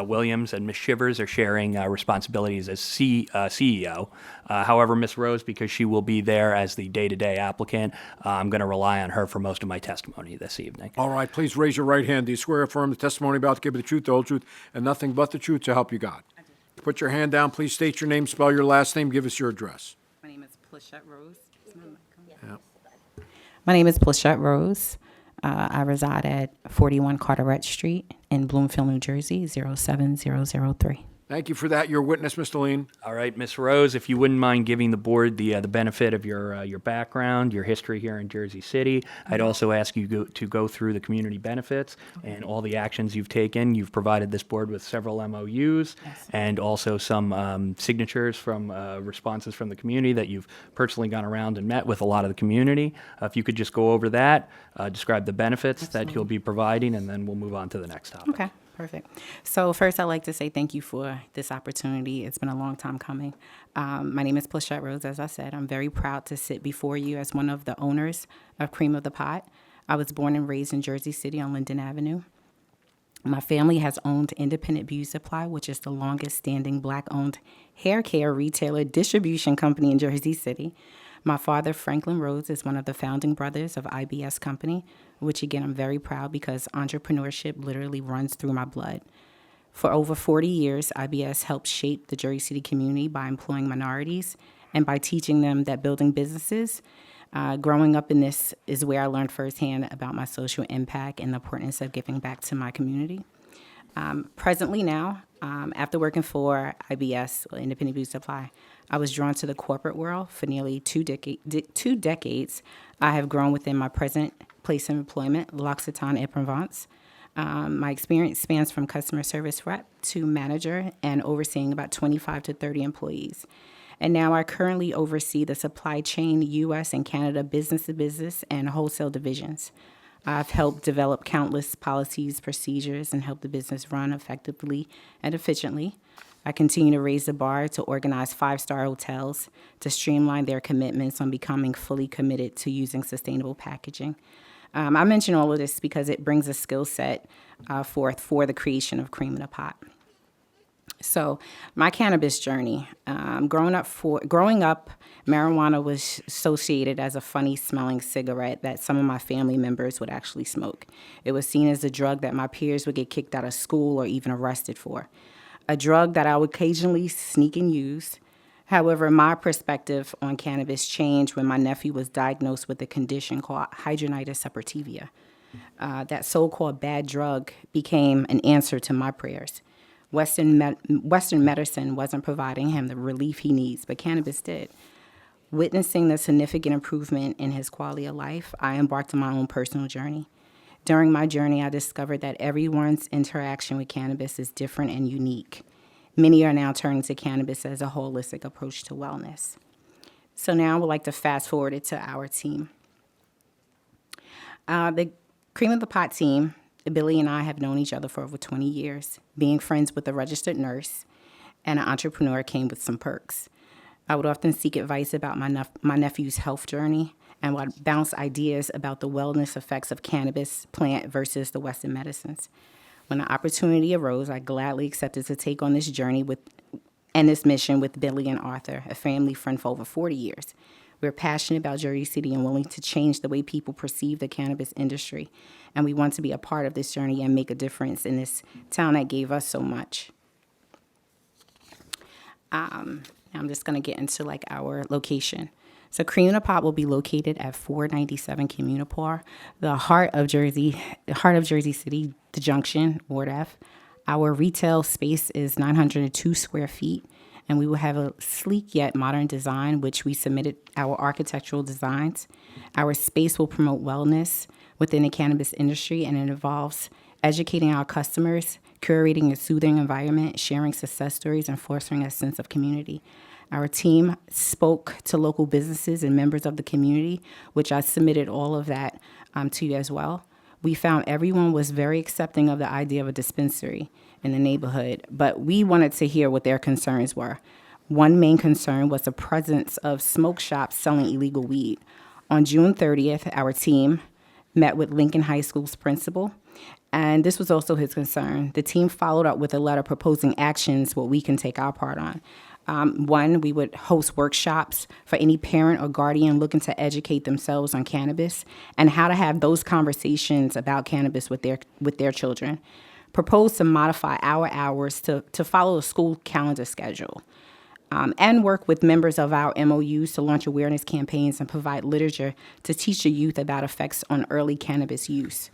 S18: Williams and Ms. Shivers are sharing responsibilities as CEO. However, Ms. Rose, because she will be there as the day-to-day applicant, I'm going to rely on her for most of my testimony this evening.
S2: All right, please raise your right hand. Do you swear or affirm the testimony about to give you the truth, the whole truth, and nothing but the truth to help you God? Put your hand down. Please state your name, spell your last name, give us your address.
S19: My name is Plachette Rose.
S2: Yeah.
S19: My name is Plachette Rose. I reside at 41 Carteret Street in Bloomfield, New Jersey, 07003.
S2: Thank you for that. Your witness, Mr. Lean.
S18: All right, Ms. Rose, if you wouldn't mind giving the board the benefit of your background, your history here in Jersey City. I'd also ask you to go through the community benefits and all the actions you've taken. You've provided this board with several MOUs and also some signatures from responses from the community that you've personally gone around and met with a lot of the community. If you could just go over that, describe the benefits that you'll be providing, and then we'll move on to the next topic.
S19: Okay. Perfect. So first, I'd like to say thank you for this opportunity. It's been a long time coming. My name is Plachette Rose, as I said. I'm very proud to sit before you as one of the owners of Cream of the Pot. I was born and raised in Jersey City on Linden Avenue. My family has owned Independent Beauty Supply, which is the longest-standing Black-owned hair care retailer distribution company in Jersey City. My father, Franklin Rose, is one of the founding brothers of IBS Company, which, again, I'm very proud because entrepreneurship literally runs through my blood. For over 40 years, IBS helped shape the Jersey City community by employing minorities and by teaching them that building businesses, growing up in this is where I learned firsthand about my social impact and the importance of giving back to my community. Presently now, after working for IBS, Independent Beauty Supply, I was drawn to the corporate world for nearly 2 decades. I have grown within my present place of employment, L'Occitane et Provence. My experience spans from customer service rep to manager and overseeing about 25 to 30 employees. And now I currently oversee the supply chain, U.S. and Canada business-to-business and wholesale divisions. I've helped develop countless policies, procedures, and help the business run effectively and efficiently. I continue to raise the bar to organize 5-star hotels to streamline their commitments on becoming fully committed to using sustainable packaging. I mention all of this because it brings a skill set forth for the creation of Cream in a Pot. So my cannabis journey, growing up, marijuana was associated as a funny-smelling cigarette that some of my family members would actually smoke. It was seen as a drug that my peers would get kicked out of school or even arrested for. A drug that I would occasionally sneak and use. However, my perspective on cannabis changed when my nephew was diagnosed with a condition called hidradenitis suppurativa. That so-called bad drug became an answer to my prayers. Western medicine wasn't providing him the relief he needs, but cannabis did. Witnessing the significant improvement in his quality of life, I embarked on my own personal journey. During my journey, I discovered that everyone's interaction with cannabis is different and unique. Many are now turning to cannabis as a holistic approach to wellness. So now I would like to fast forward it to our team. The Cream of the Pot team, Billy and I have known each other for over 20 years. Being friends with a registered nurse and an entrepreneur came with some perks. I would often seek advice about my nephew's health journey and would bounce ideas about the wellness effects of cannabis plant versus the Western medicines. When the opportunity arose, I gladly accepted to take on this journey and this mission with Billy and Arthur, a family friend for over 40 years. We're passionate about Jersey City and willing to change the way people perceive the cannabis industry. And we want to be a part of this journey and make a difference in this town that gave us so much. I'm just going to get into like our location. So Cream in a Pot will be located at 497 Communipar, the heart of Jersey City, the Junction, Ward F. Our retail space is 902 square feet, and we will have a sleek yet modern design, which we submitted our architectural designs. Our space will promote wellness within the cannabis industry, and it involves educating our customers, curating a soothing environment, sharing success stories, and fostering a sense of community. Our team spoke to local businesses and members of the community, which I submitted all of that to you as well. We found everyone was very accepting of the idea of a dispensary in the neighborhood, but we wanted to hear what their concerns were. One main concern was the presence of smoke shops selling illegal weed. On June 30th, our team met with Lincoln High School's principal, and this was also his concern. The team followed up with a letter proposing actions what we can take our part on. One, we would host workshops for any parent or guardian looking to educate themselves on cannabis and how to have those conversations about cannabis with their children. Propose to modify our hours to follow a school calendar schedule. And work with members of our MOUs to launch awareness campaigns and provide literature to teach the youth about effects on early cannabis use.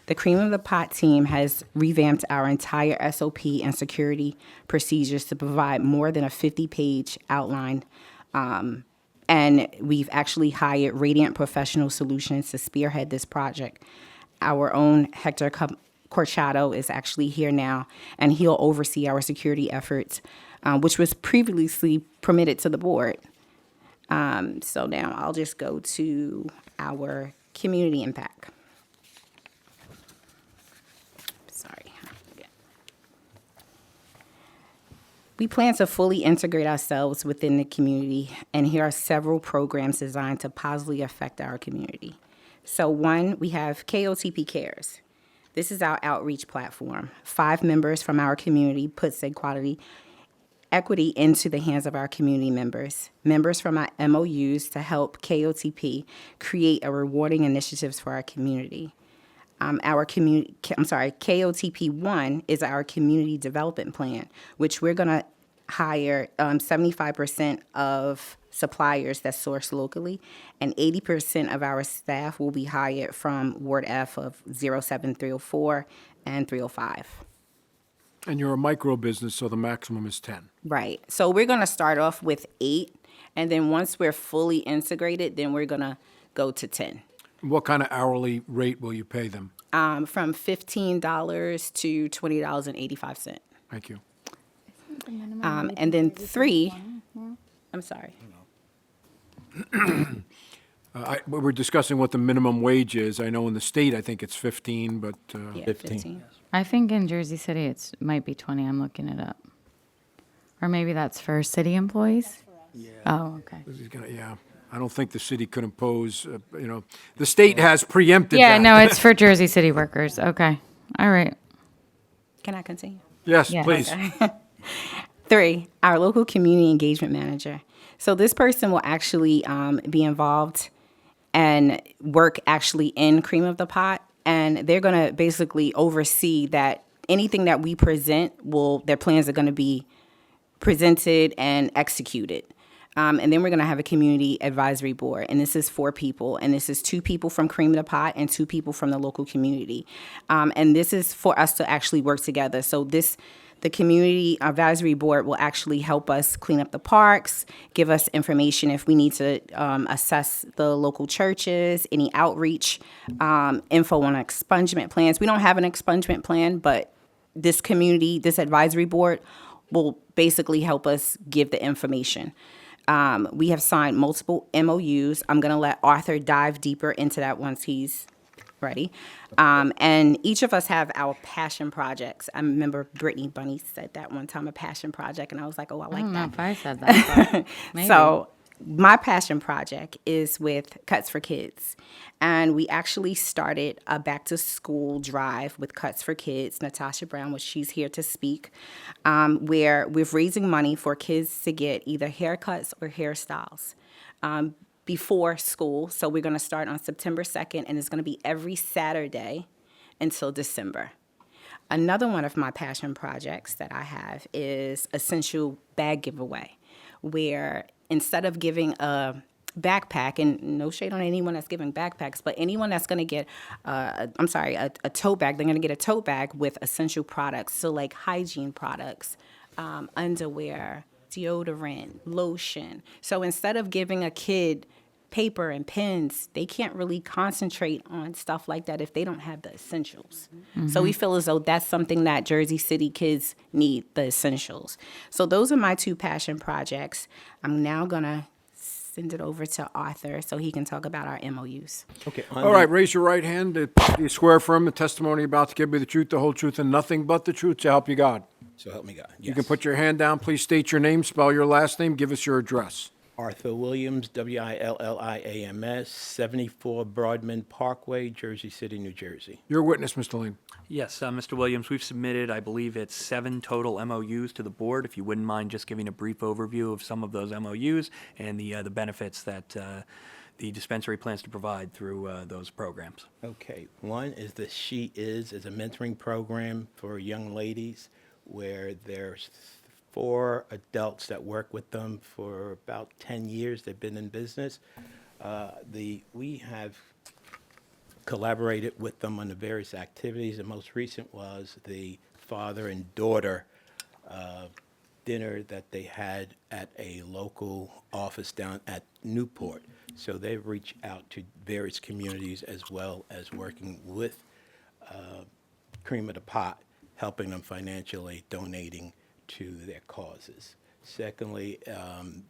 S19: The Cream of the Pot team has revamped our entire SOP and security procedures to provide more than a 50-page outline. And we've actually hired Radiant Professional Solutions to spearhead this project. Our own Hector Corchado is actually here now, and he'll oversee our security efforts, which was previously permitted to the board. So now I'll just go to our community impact. We plan to fully integrate ourselves within the community, and here are several programs designed to positively affect our community. So one, we have KOTP Cares. This is our outreach platform. 5 members from our community puts equity into the hands of our community members. Members from our MOUs to help KOTP create a rewarding initiatives for our community. KOTP 1 is our community development plan, which we're going to hire 75% of suppliers that source locally, and 80% of our staff will be hired from Ward F of 07304 and 305.
S2: And you're a micro business, so the maximum is 10.
S19: Right. So we're going to start off with 8, and then once we're fully integrated, then we're going to go to 10.
S2: What kind of hourly rate will you pay them?
S19: From $15 to $20.85.
S2: Thank you.
S19: And then 3, I'm sorry.
S2: We were discussing what the minimum wage is. I know in the state, I think it's 15, but...
S19: 15.
S1: I think in Jersey City it might be 20. I'm looking it up. Or maybe that's for city employees?
S2: Yeah.
S1: Oh, okay.
S2: Yeah. I don't think the city could impose, the state has preempted that.
S1: Yeah, no, it's for Jersey City workers. Okay. All right.
S19: Can I continue?
S2: Yes, please.
S19: Okay. 3, our local community engagement manager. So this person will actually be involved and work actually in Cream of the Pot, and they're going to basically oversee that anything that we present, their plans are going to be presented and executed. And then we're going to have a community advisory board, and this is 4 people, and this is 2 people from Cream of the Pot and 2 people from the local community. And this is for us to actually work together. So the community advisory board will actually help us clean up the parks, give us information if we need to assess the local churches, any outreach, info on expungement plans. We don't have an expungement plan, but this advisory board will basically help us give the information. We have signed multiple MOUs. I'm going to let Arthur dive deeper into that once he's ready. And each of us have our passion projects. I remember Brittany Bunny said that one time, a passion project, and I was like, oh, I like
S1: don't know
S19: that.
S1: if I said that, but maybe.
S19: So my passion project is with Cuts for Kids. And we actually started a back to school drive with Cuts for Kids. Natasha Brown, she's here to speak, where we're raising money for kids to get either haircuts or hairstyles before school. So we're going to start on September 2nd, and it's going to be every Saturday until December. Another one of my passion projects that I have is essential bag giveaway, where instead of giving a backpack, and no shade on anyone that's giving backpacks, but anyone that's going to get, a tote bag, they're going to get a tote bag with essential products. So like hygiene products, underwear, deodorant, lotion. So instead of giving a kid paper and pens, they can't really concentrate on stuff like that if they don't have the essentials. So we feel as though that's something that Jersey City kids need, the essentials. So those are my two passion projects. I'm now going to send it over to Arthur so he can talk about our MOUs.
S2: Okay. All right, raise your right hand. Do you swear affirm the testimony about to give you the truth, the whole truth, and nothing but the truth, so help you God?
S20: So help me God. Yes.
S2: You can put your hand down. Please state your name, spell your last name, give us your address.
S20: Arthur Williams, Williams, 74 Broadman Parkway, Jersey City, New Jersey.
S2: Your witness, Mr. Lane.
S18: Yes, Mr. Williams, we've submitted, I believe it's 7 total MOUs to the board. If you wouldn't mind just giving a brief overview of some of those MOUs and the benefits that the dispensary plans to provide through those programs.
S20: Okay. One is the She Is a mentoring program for young ladies where there's 4 adults that work with them for about 10 years. They've been in business. We have collaborated with them on the various activities. The most recent was the father and daughter dinner that they had at a local office down at Newport. So they've reached out to various communities as well as working with Cream of the Pot, helping them financially, donating to their causes. Secondly,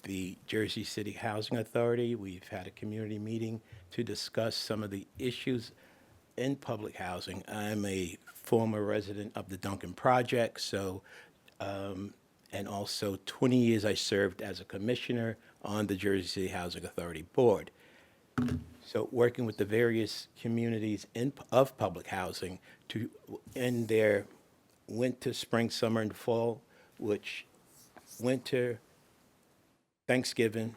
S20: the Jersey City Housing Authority, we've had a community meeting to discuss some of the issues in public housing. I'm a former resident of the Duncan Project, so, and also 20 years I served as a commissioner on the Jersey City Housing Authority Board. So working with the various communities of public housing to end their winter, spring, summer, and fall, which winter, Thanksgiving,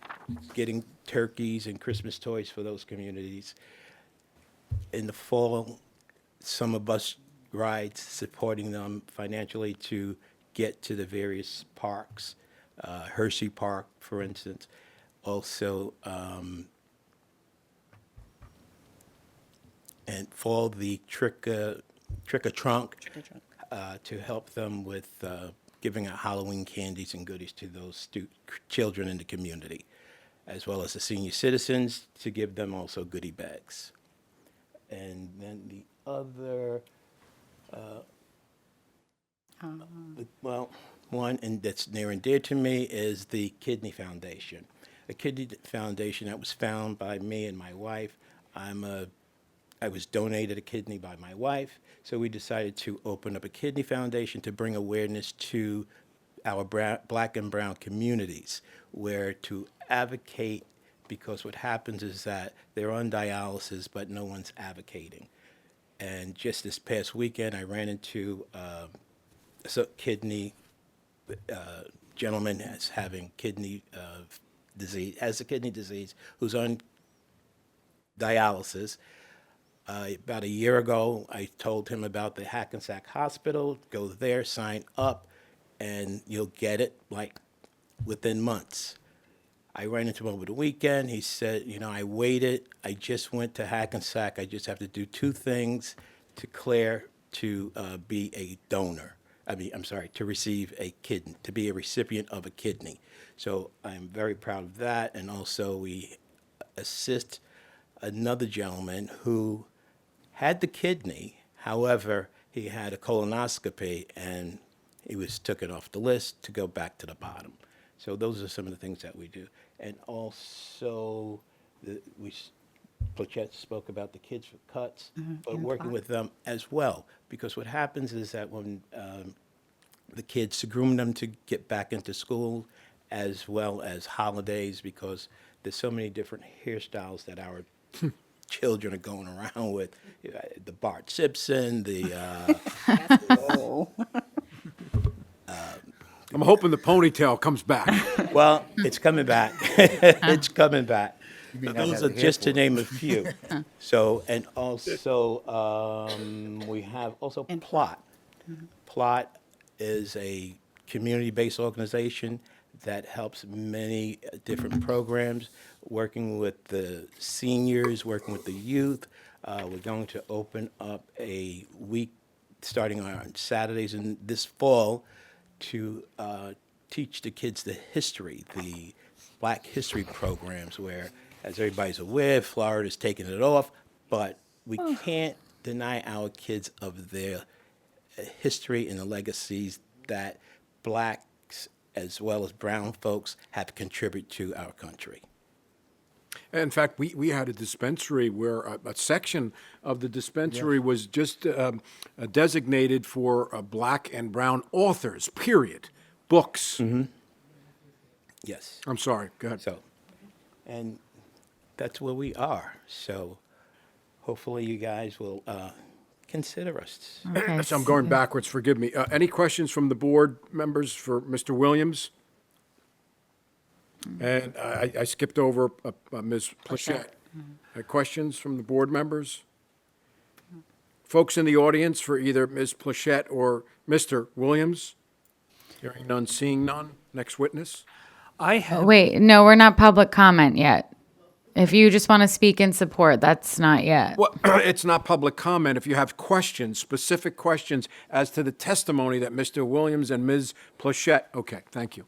S20: getting turkeys and Christmas toys for those communities. In the fall, summer bus rides, supporting them financially to get to the various parks, Hershey Park, for instance. Also, and fall, the trick-or-trunk, to help them with giving out Halloween candies and goodies to those children in the community, as well as the senior citizens to give them also goodie bags. And then the other, one and that's near and dear to me is the Kidney Foundation. A kidney foundation that was found by me and my wife. I was donated a kidney by my wife, so we decided to open up a kidney foundation to bring awareness to our black and brown communities, where to advocate, because what happens is that they're on dialysis, but no one's advocating. And just this past weekend, I ran into a kidney gentleman that's having kidney disease, has a kidney disease, who's on dialysis. About a year ago, I told him about the Hackensack Hospital. Go there, sign up, and you'll get it like within months. I ran into him over the weekend. He said, I waited. I just went to Hackensack. I just have to do 2 things to clear to be a donor. To receive a kidney, to be a recipient of a kidney. So I'm very proud of that. And also we assist another gentleman who had the kidney. However, he had a colonoscopy and he was taken off the list to go back to the bottom. So those are some of the things that we do. And also Plachette spoke about the kids with cuts, but
S16: and
S20: working
S16: plot.
S20: with them as well. Because what happens is that when the kids, to groom them to get back into school, as well as holidays, because there's so many different hairstyles that our children are going around with. The Bart Simpson, the
S2: I'm hoping the ponytail comes back.
S20: well, it's coming back. It's coming back.
S6: may
S20: But
S6: not
S20: those
S6: have
S20: are
S6: the hair
S20: just
S6: for
S20: to
S6: it.
S20: name a few. So, and also, we have also Plot. Plot is a community-based organization that helps many different programs, working with the seniors, working with the youth. We're going to open up a week starting on Saturdays in this fall to teach the kids the history, the Black history programs, where, as everybody's aware, Florida's taking it off, but we can't deny our kids of their history and the legacies that Blacks as well as brown folks have contributed to our country.
S2: In fact, we had a dispensary where a section of the dispensary was just designated for black and brown authors, period. Books.
S20: Yes.
S2: I'm sorry, go ahead.
S20: So, and that's where we are. So hopefully you guys will consider us.
S1: Okay.
S2: So I'm going backwards, forgive me. Any questions from the board members for Mr. Williams? And I skipped over Ms. Plachette. Questions from the board members? Folks in the audience for either Ms. Plachette or Mr. Williams? Hearing none, seeing none. Next witness.
S18: I have.
S1: Wait, no, we're not public comment yet. If you just want to speak in support, that's not yet.
S2: Well, it's not public comment. If you have questions, specific questions as to the testimony that Mr. Williams and Ms. Plachette, okay, thank you.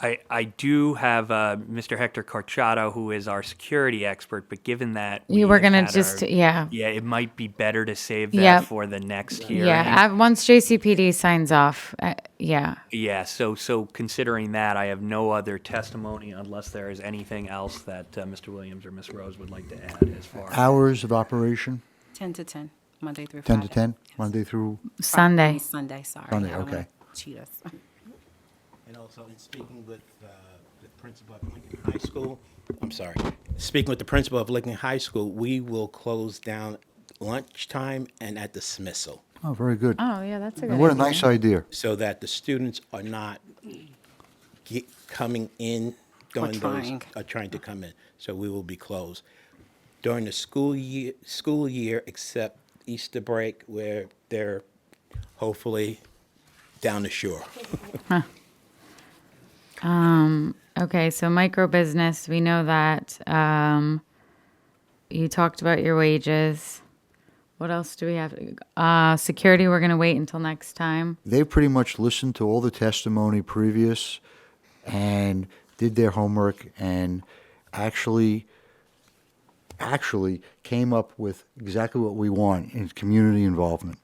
S18: I do have Mr. Hector Corchado, who is our security expert, but given that
S1: You were
S18: have
S1: gonna
S18: had
S1: just- yeah.
S18: yeah, it might be better to save that
S1: Yep.
S18: for the next hearing.
S1: Yeah, once JCPD signs off, yeah.
S18: Yeah, so considering that, I have no other testimony unless there is anything else that Mr. Williams or Ms. Rose would like to add as far as.
S6: Hours of operation,
S19: 10 to 10, Monday through
S6: 10
S19: Friday.
S6: to 10, Monday through?
S1: Sunday.
S19: Sunday, sorry.
S6: Sunday,
S19: I don't wanna
S6: okay.
S19: Cheat us.
S20: And also in speaking with the principal of Lincoln High School, speaking with the principal of Lincoln High School, we will close down lunchtime and at dismissal.
S6: Oh, very good.
S1: Oh, yeah, that's a good
S6: What a
S1: idea.
S6: nice idea.
S20: So that the students are not coming in during
S19: trying.
S20: trying to come in. So we will be closed during the school year, except Easter break, where they're hopefully down the shore.
S1: Okay, so micro business, we know that. You talked about your wages. What else do we have? Security, we're gonna wait until next time.
S6: They pretty much listened to all the testimony previous and did their homework and actually came up with exactly what we want in community involvement.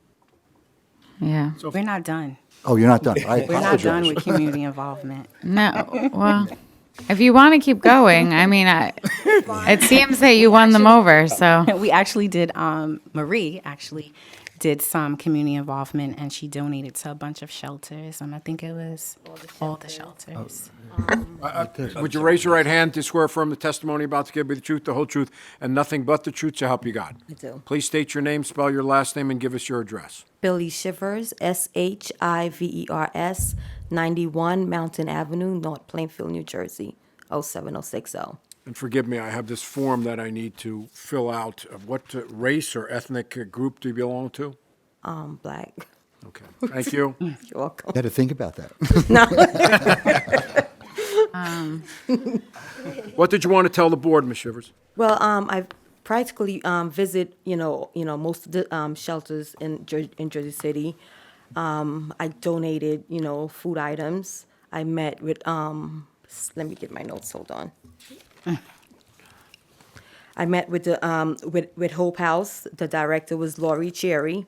S1: Yeah.
S19: We're not done.
S6: Oh, you're not done. I
S19: We're not done
S6: apologize.
S19: with community involvement.
S1: No, well, if you want to keep going, I mean, it seems that you won them over, so.
S19: We actually did, Marie actually did some community involvement, and she donated to a bunch of shelters, and I think it was all the shelters.
S2: Would you raise your right hand to swear affirm the testimony about to give you the truth, the whole truth, and nothing but the truth to help you God?
S21: I do.
S2: Please state your name, spell your last name, and give us your address.
S21: Billy Shivers, Shivers, 91 Mountain Avenue, North Plainfield, New Jersey, 07060.
S2: And forgive me, I have this form that I need to fill out. What race or ethnic group do you belong to?
S21: Black.
S2: Okay, thank you.
S21: You're welcome.
S6: You had to think about that.
S2: What did you want to tell the board, Ms. Shivers?
S21: Well, I practically visit, most of the shelters in Jersey City. I donated, food items. I met with, let me get my notes, hold on. I met with the with Hope House. The director was Laurie Cherry.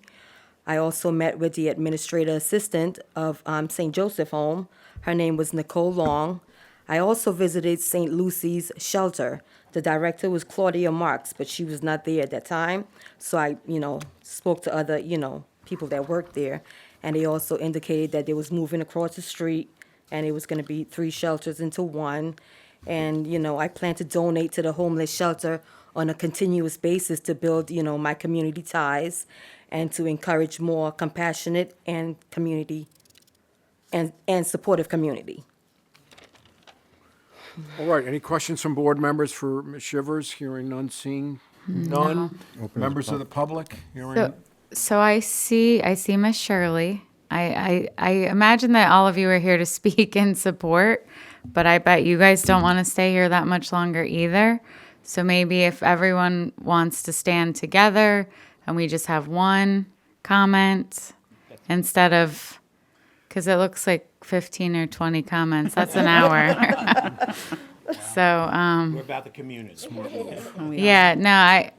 S21: I also met with the administrative assistant of St. Joseph Home. Her name was Nicole Long. I also visited St. Lucy's Shelter. The director was Claudia Marks, but she was not there at that time. So I, spoke to other, people that worked there. And they also indicated that they was moving across the street and it was going to be 3 shelters into one. And, I plan to donate to the homeless shelter on a continuous basis to build, my community ties and to encourage more compassionate and community and supportive community.
S2: All right, any questions from board members for Ms. Shivers? Hearing none, seeing none. Members of the public? Hearing.
S1: So I see Miss Shirley. I imagine that all of you are here to speak in support, but I bet you guys don't want to stay here that much longer either. So maybe if everyone wants to stand together and we just have one comment instead of, because it looks like 15 or 20 comments. That's an hour. So,
S20: We're about the community.
S1: yeah, no,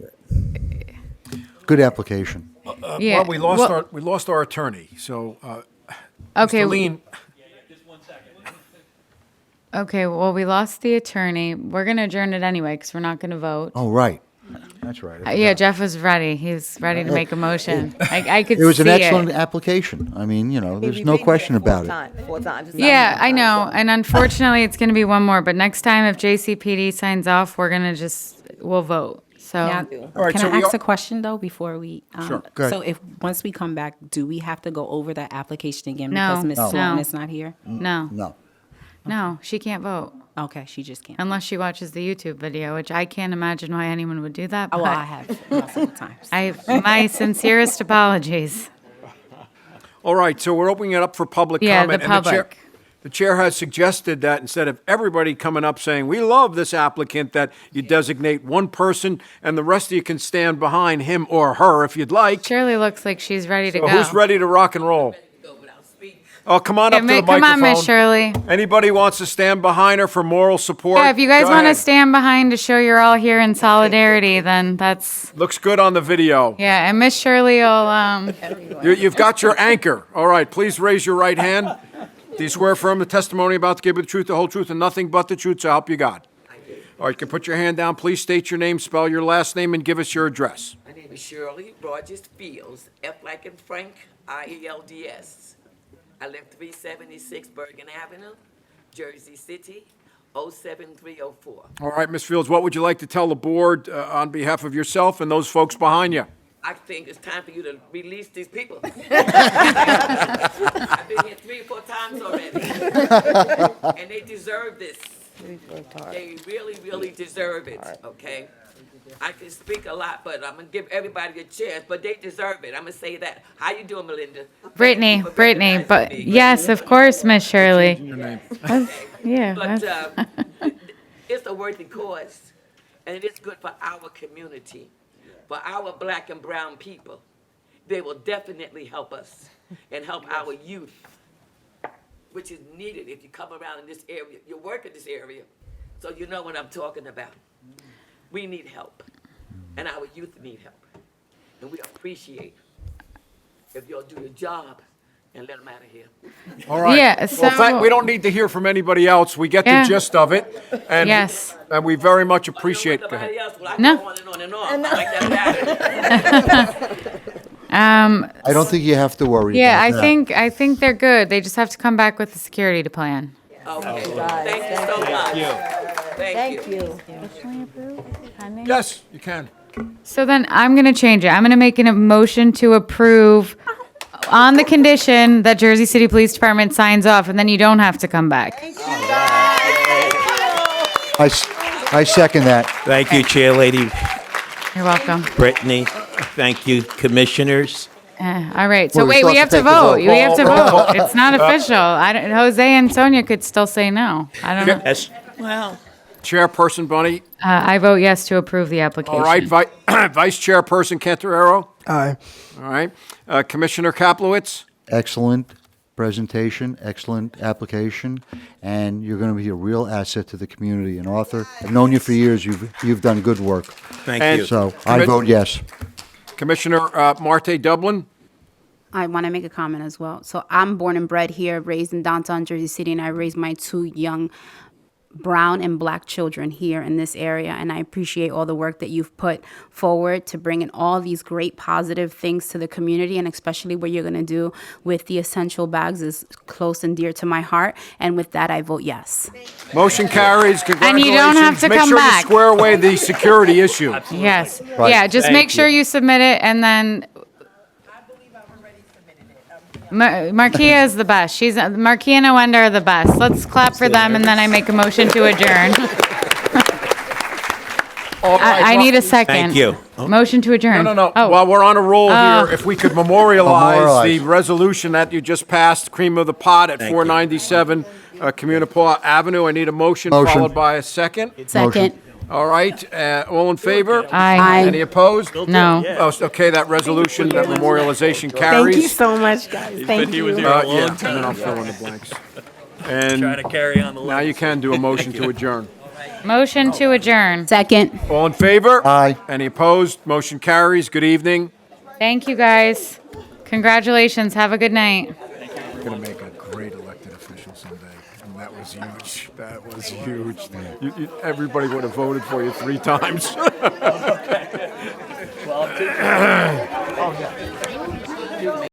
S6: Good application.
S1: yeah.
S2: Well, we lost our attorney, so,
S1: Okay.
S2: Mr. Lean,
S1: Okay, well, we lost the attorney. We're going to adjourn it anyway because we're not going to vote.
S6: Oh, right. That's right. I
S1: Yeah,
S6: forgot.
S1: Jeff was ready. He's ready to make a motion. I could
S6: It was an
S1: see
S6: excellent
S1: it.
S6: application. I mean, there's no question about it.
S21: 4 times.
S1: Yeah, I know. And unfortunately, it's going to be one more. But next time, if JCPD signs off, we'll vote. So,
S19: Now,
S2: All right,
S19: can
S2: so
S19: I
S2: we
S19: ask
S2: are-
S19: a question though before we?
S2: Sure.
S6: Go ahead.
S19: So if once we come back, do we have to go over that application again
S1: No.
S19: because Ms.
S1: No.
S19: Swan
S1: No.
S19: is not here?
S1: no,
S6: No.
S1: she can't vote
S19: Okay, she just can't.
S1: unless she watches the YouTube video, which I can't imagine why anyone would do that.
S19: Oh,
S1: But
S19: well, I have multiple times.
S1: my sincerest apologies.
S2: all right, so we're opening it up for public
S1: Yeah,
S2: comment.
S1: the
S2: and
S1: public.
S2: The chair has suggested that instead of everybody coming up saying, we love this applicant, that you designate one person and the rest of you can stand behind him or her if you'd like.
S1: Shirley looks like she's ready to
S2: So
S1: go.
S2: who's ready to rock and roll? Oh, come on
S1: Yeah,
S2: up to the
S1: come
S2: microphone.
S1: on, Miss Shirley.
S2: Anybody wants to stand behind her for moral support?
S1: Yeah, if you guys
S2: go
S1: want to
S2: ahead.
S1: stand behind to show you're all here in solidarity, then that's,
S2: Looks good on the video.
S1: yeah. And Miss Shirley will,
S2: You've got your anchor. All right, please raise your right hand. Do you swear affirm the testimony about to give you the truth, the whole truth, and nothing but the truth, so help you God? All right, you can put your hand down. Please state your name, spell your last name, and give us your address.
S5: My name is Shirley Rogers Fields, F like in Frank, IELDS. I live 376 Bergen Avenue, Jersey City, 07304.
S2: All right, Ms. Fields, what would you like to tell the board on behalf of yourself and those folks behind you?
S5: I think it's time for you to release these people. I've been here 3 or 4 times already. And they deserve this. They really, really deserve it, okay? I can speak a lot, but I'm gonna give everybody a chance, but they deserve it. I'm gonna say that. How you doing, Melinda?
S1: Brittany, but yes, of course, Miss Shirley. Yeah.
S5: But
S1: that's-
S5: it's a worthy cause, and it is good for our community, for our black and brown people. They will definitely help us and help our youth, which is needed if you come around in this area. You work in this area, so you know what I'm talking about. We need help, and our youth need help, and we appreciate if y'all do your job and let them out of here.
S2: All right.
S1: Yeah,
S2: Well,
S1: so-
S2: we don't need to hear from anybody else. We get
S1: Yeah.
S2: the gist of it. And,
S1: Yes.
S2: And we very much appreciate it. Go ahead.
S5: Everybody else, well, I
S1: No.
S5: go on and on and on. I like that matter.
S6: I don't think you have to worry
S1: Yeah,
S6: about that.
S1: I think they're good. They just have to come back with the security plan.
S5: Okay, thank you so much. Thank you.
S2: Yes, you can.
S1: So then I'm going to change it. I'm going to make a motion to approve on the condition that Jersey City Police Department signs off, and then you don't have to come back.
S6: I second that.
S20: Thank you, Chair Lady
S1: You're welcome.
S20: Brittany. Thank you, commissioners.
S1: All right. So
S6: Well, we
S1: wait,
S6: still
S1: we have
S6: have to
S1: to
S6: take the
S1: vote.
S6: vote.
S1: We have to
S2: Roll
S1: vote. It's not official. Jose and Sonia could still say no. I don't know.
S20: Well,
S2: Chairperson Bunny.
S1: I vote yes to approve the application.
S2: All right. Vice Chairperson Cantorero.
S8: Aye.
S2: All right. Commissioner Kaplowitz.
S6: Excellent presentation, excellent application, and you're going to be a real asset to the community. And Arthur, I've known you for years. You've done good work.
S20: thank
S2: And-
S20: you.
S6: So I vote yes.
S2: Commissioner Marte Dublin.
S16: I want to make a comment as well. So I'm born and bred here, raised in downtown Jersey City, and I raised my 2 young brown and black children here in this area. And I appreciate all the work that you've put forward to bring in all these great positive things to the community, and especially what you're going to do with the essential bags is close and dear to my heart. And with that, I vote yes.
S2: Motion carries. Congratulations.
S1: And you don't have to
S2: Make
S1: come
S2: sure
S1: back.
S2: you square away the security issue.
S1: Yes.
S2: Right.
S1: Yeah, just
S2: Thank
S1: make sure
S2: you.
S1: you submit it, and then Marquia is the best. Marquia and Wenda are the best. Let's clap for them, and then I make a motion to adjourn. I need a second.
S7: Thank you.
S1: Motion to adjourn.
S2: No.
S1: Oh.
S2: While we're on a roll
S1: Oh.
S2: here, if we could memorialize the
S6: Memorialize.
S2: resolution that you just passed, cream of the pot at
S7: Thank
S2: 497 Communipaw Avenue. I need a motion
S6: Motion.
S2: followed by a second.
S16: Second.
S2: All right, all in favor?
S1: Aye.
S2: Any opposed?
S1: No.
S2: Oh, okay, that resolution, that memorialization carries.
S21: Thank you so much, guys. Thank you.
S2: Yeah, and then I'll fill in the blanks. And
S18: Trying to carry on the
S2: now you can do a motion to adjourn.
S1: Motion to adjourn.
S16: Second.
S2: All in favor?
S6: Aye.
S2: Any opposed? Motion carries. Good evening.
S1: Thank you, guys. Congratulations. Have a good night.
S2: You're going to make a great elected official someday. And that was huge. That was huge. Everybody would have voted for you 3 times.
S18: Well,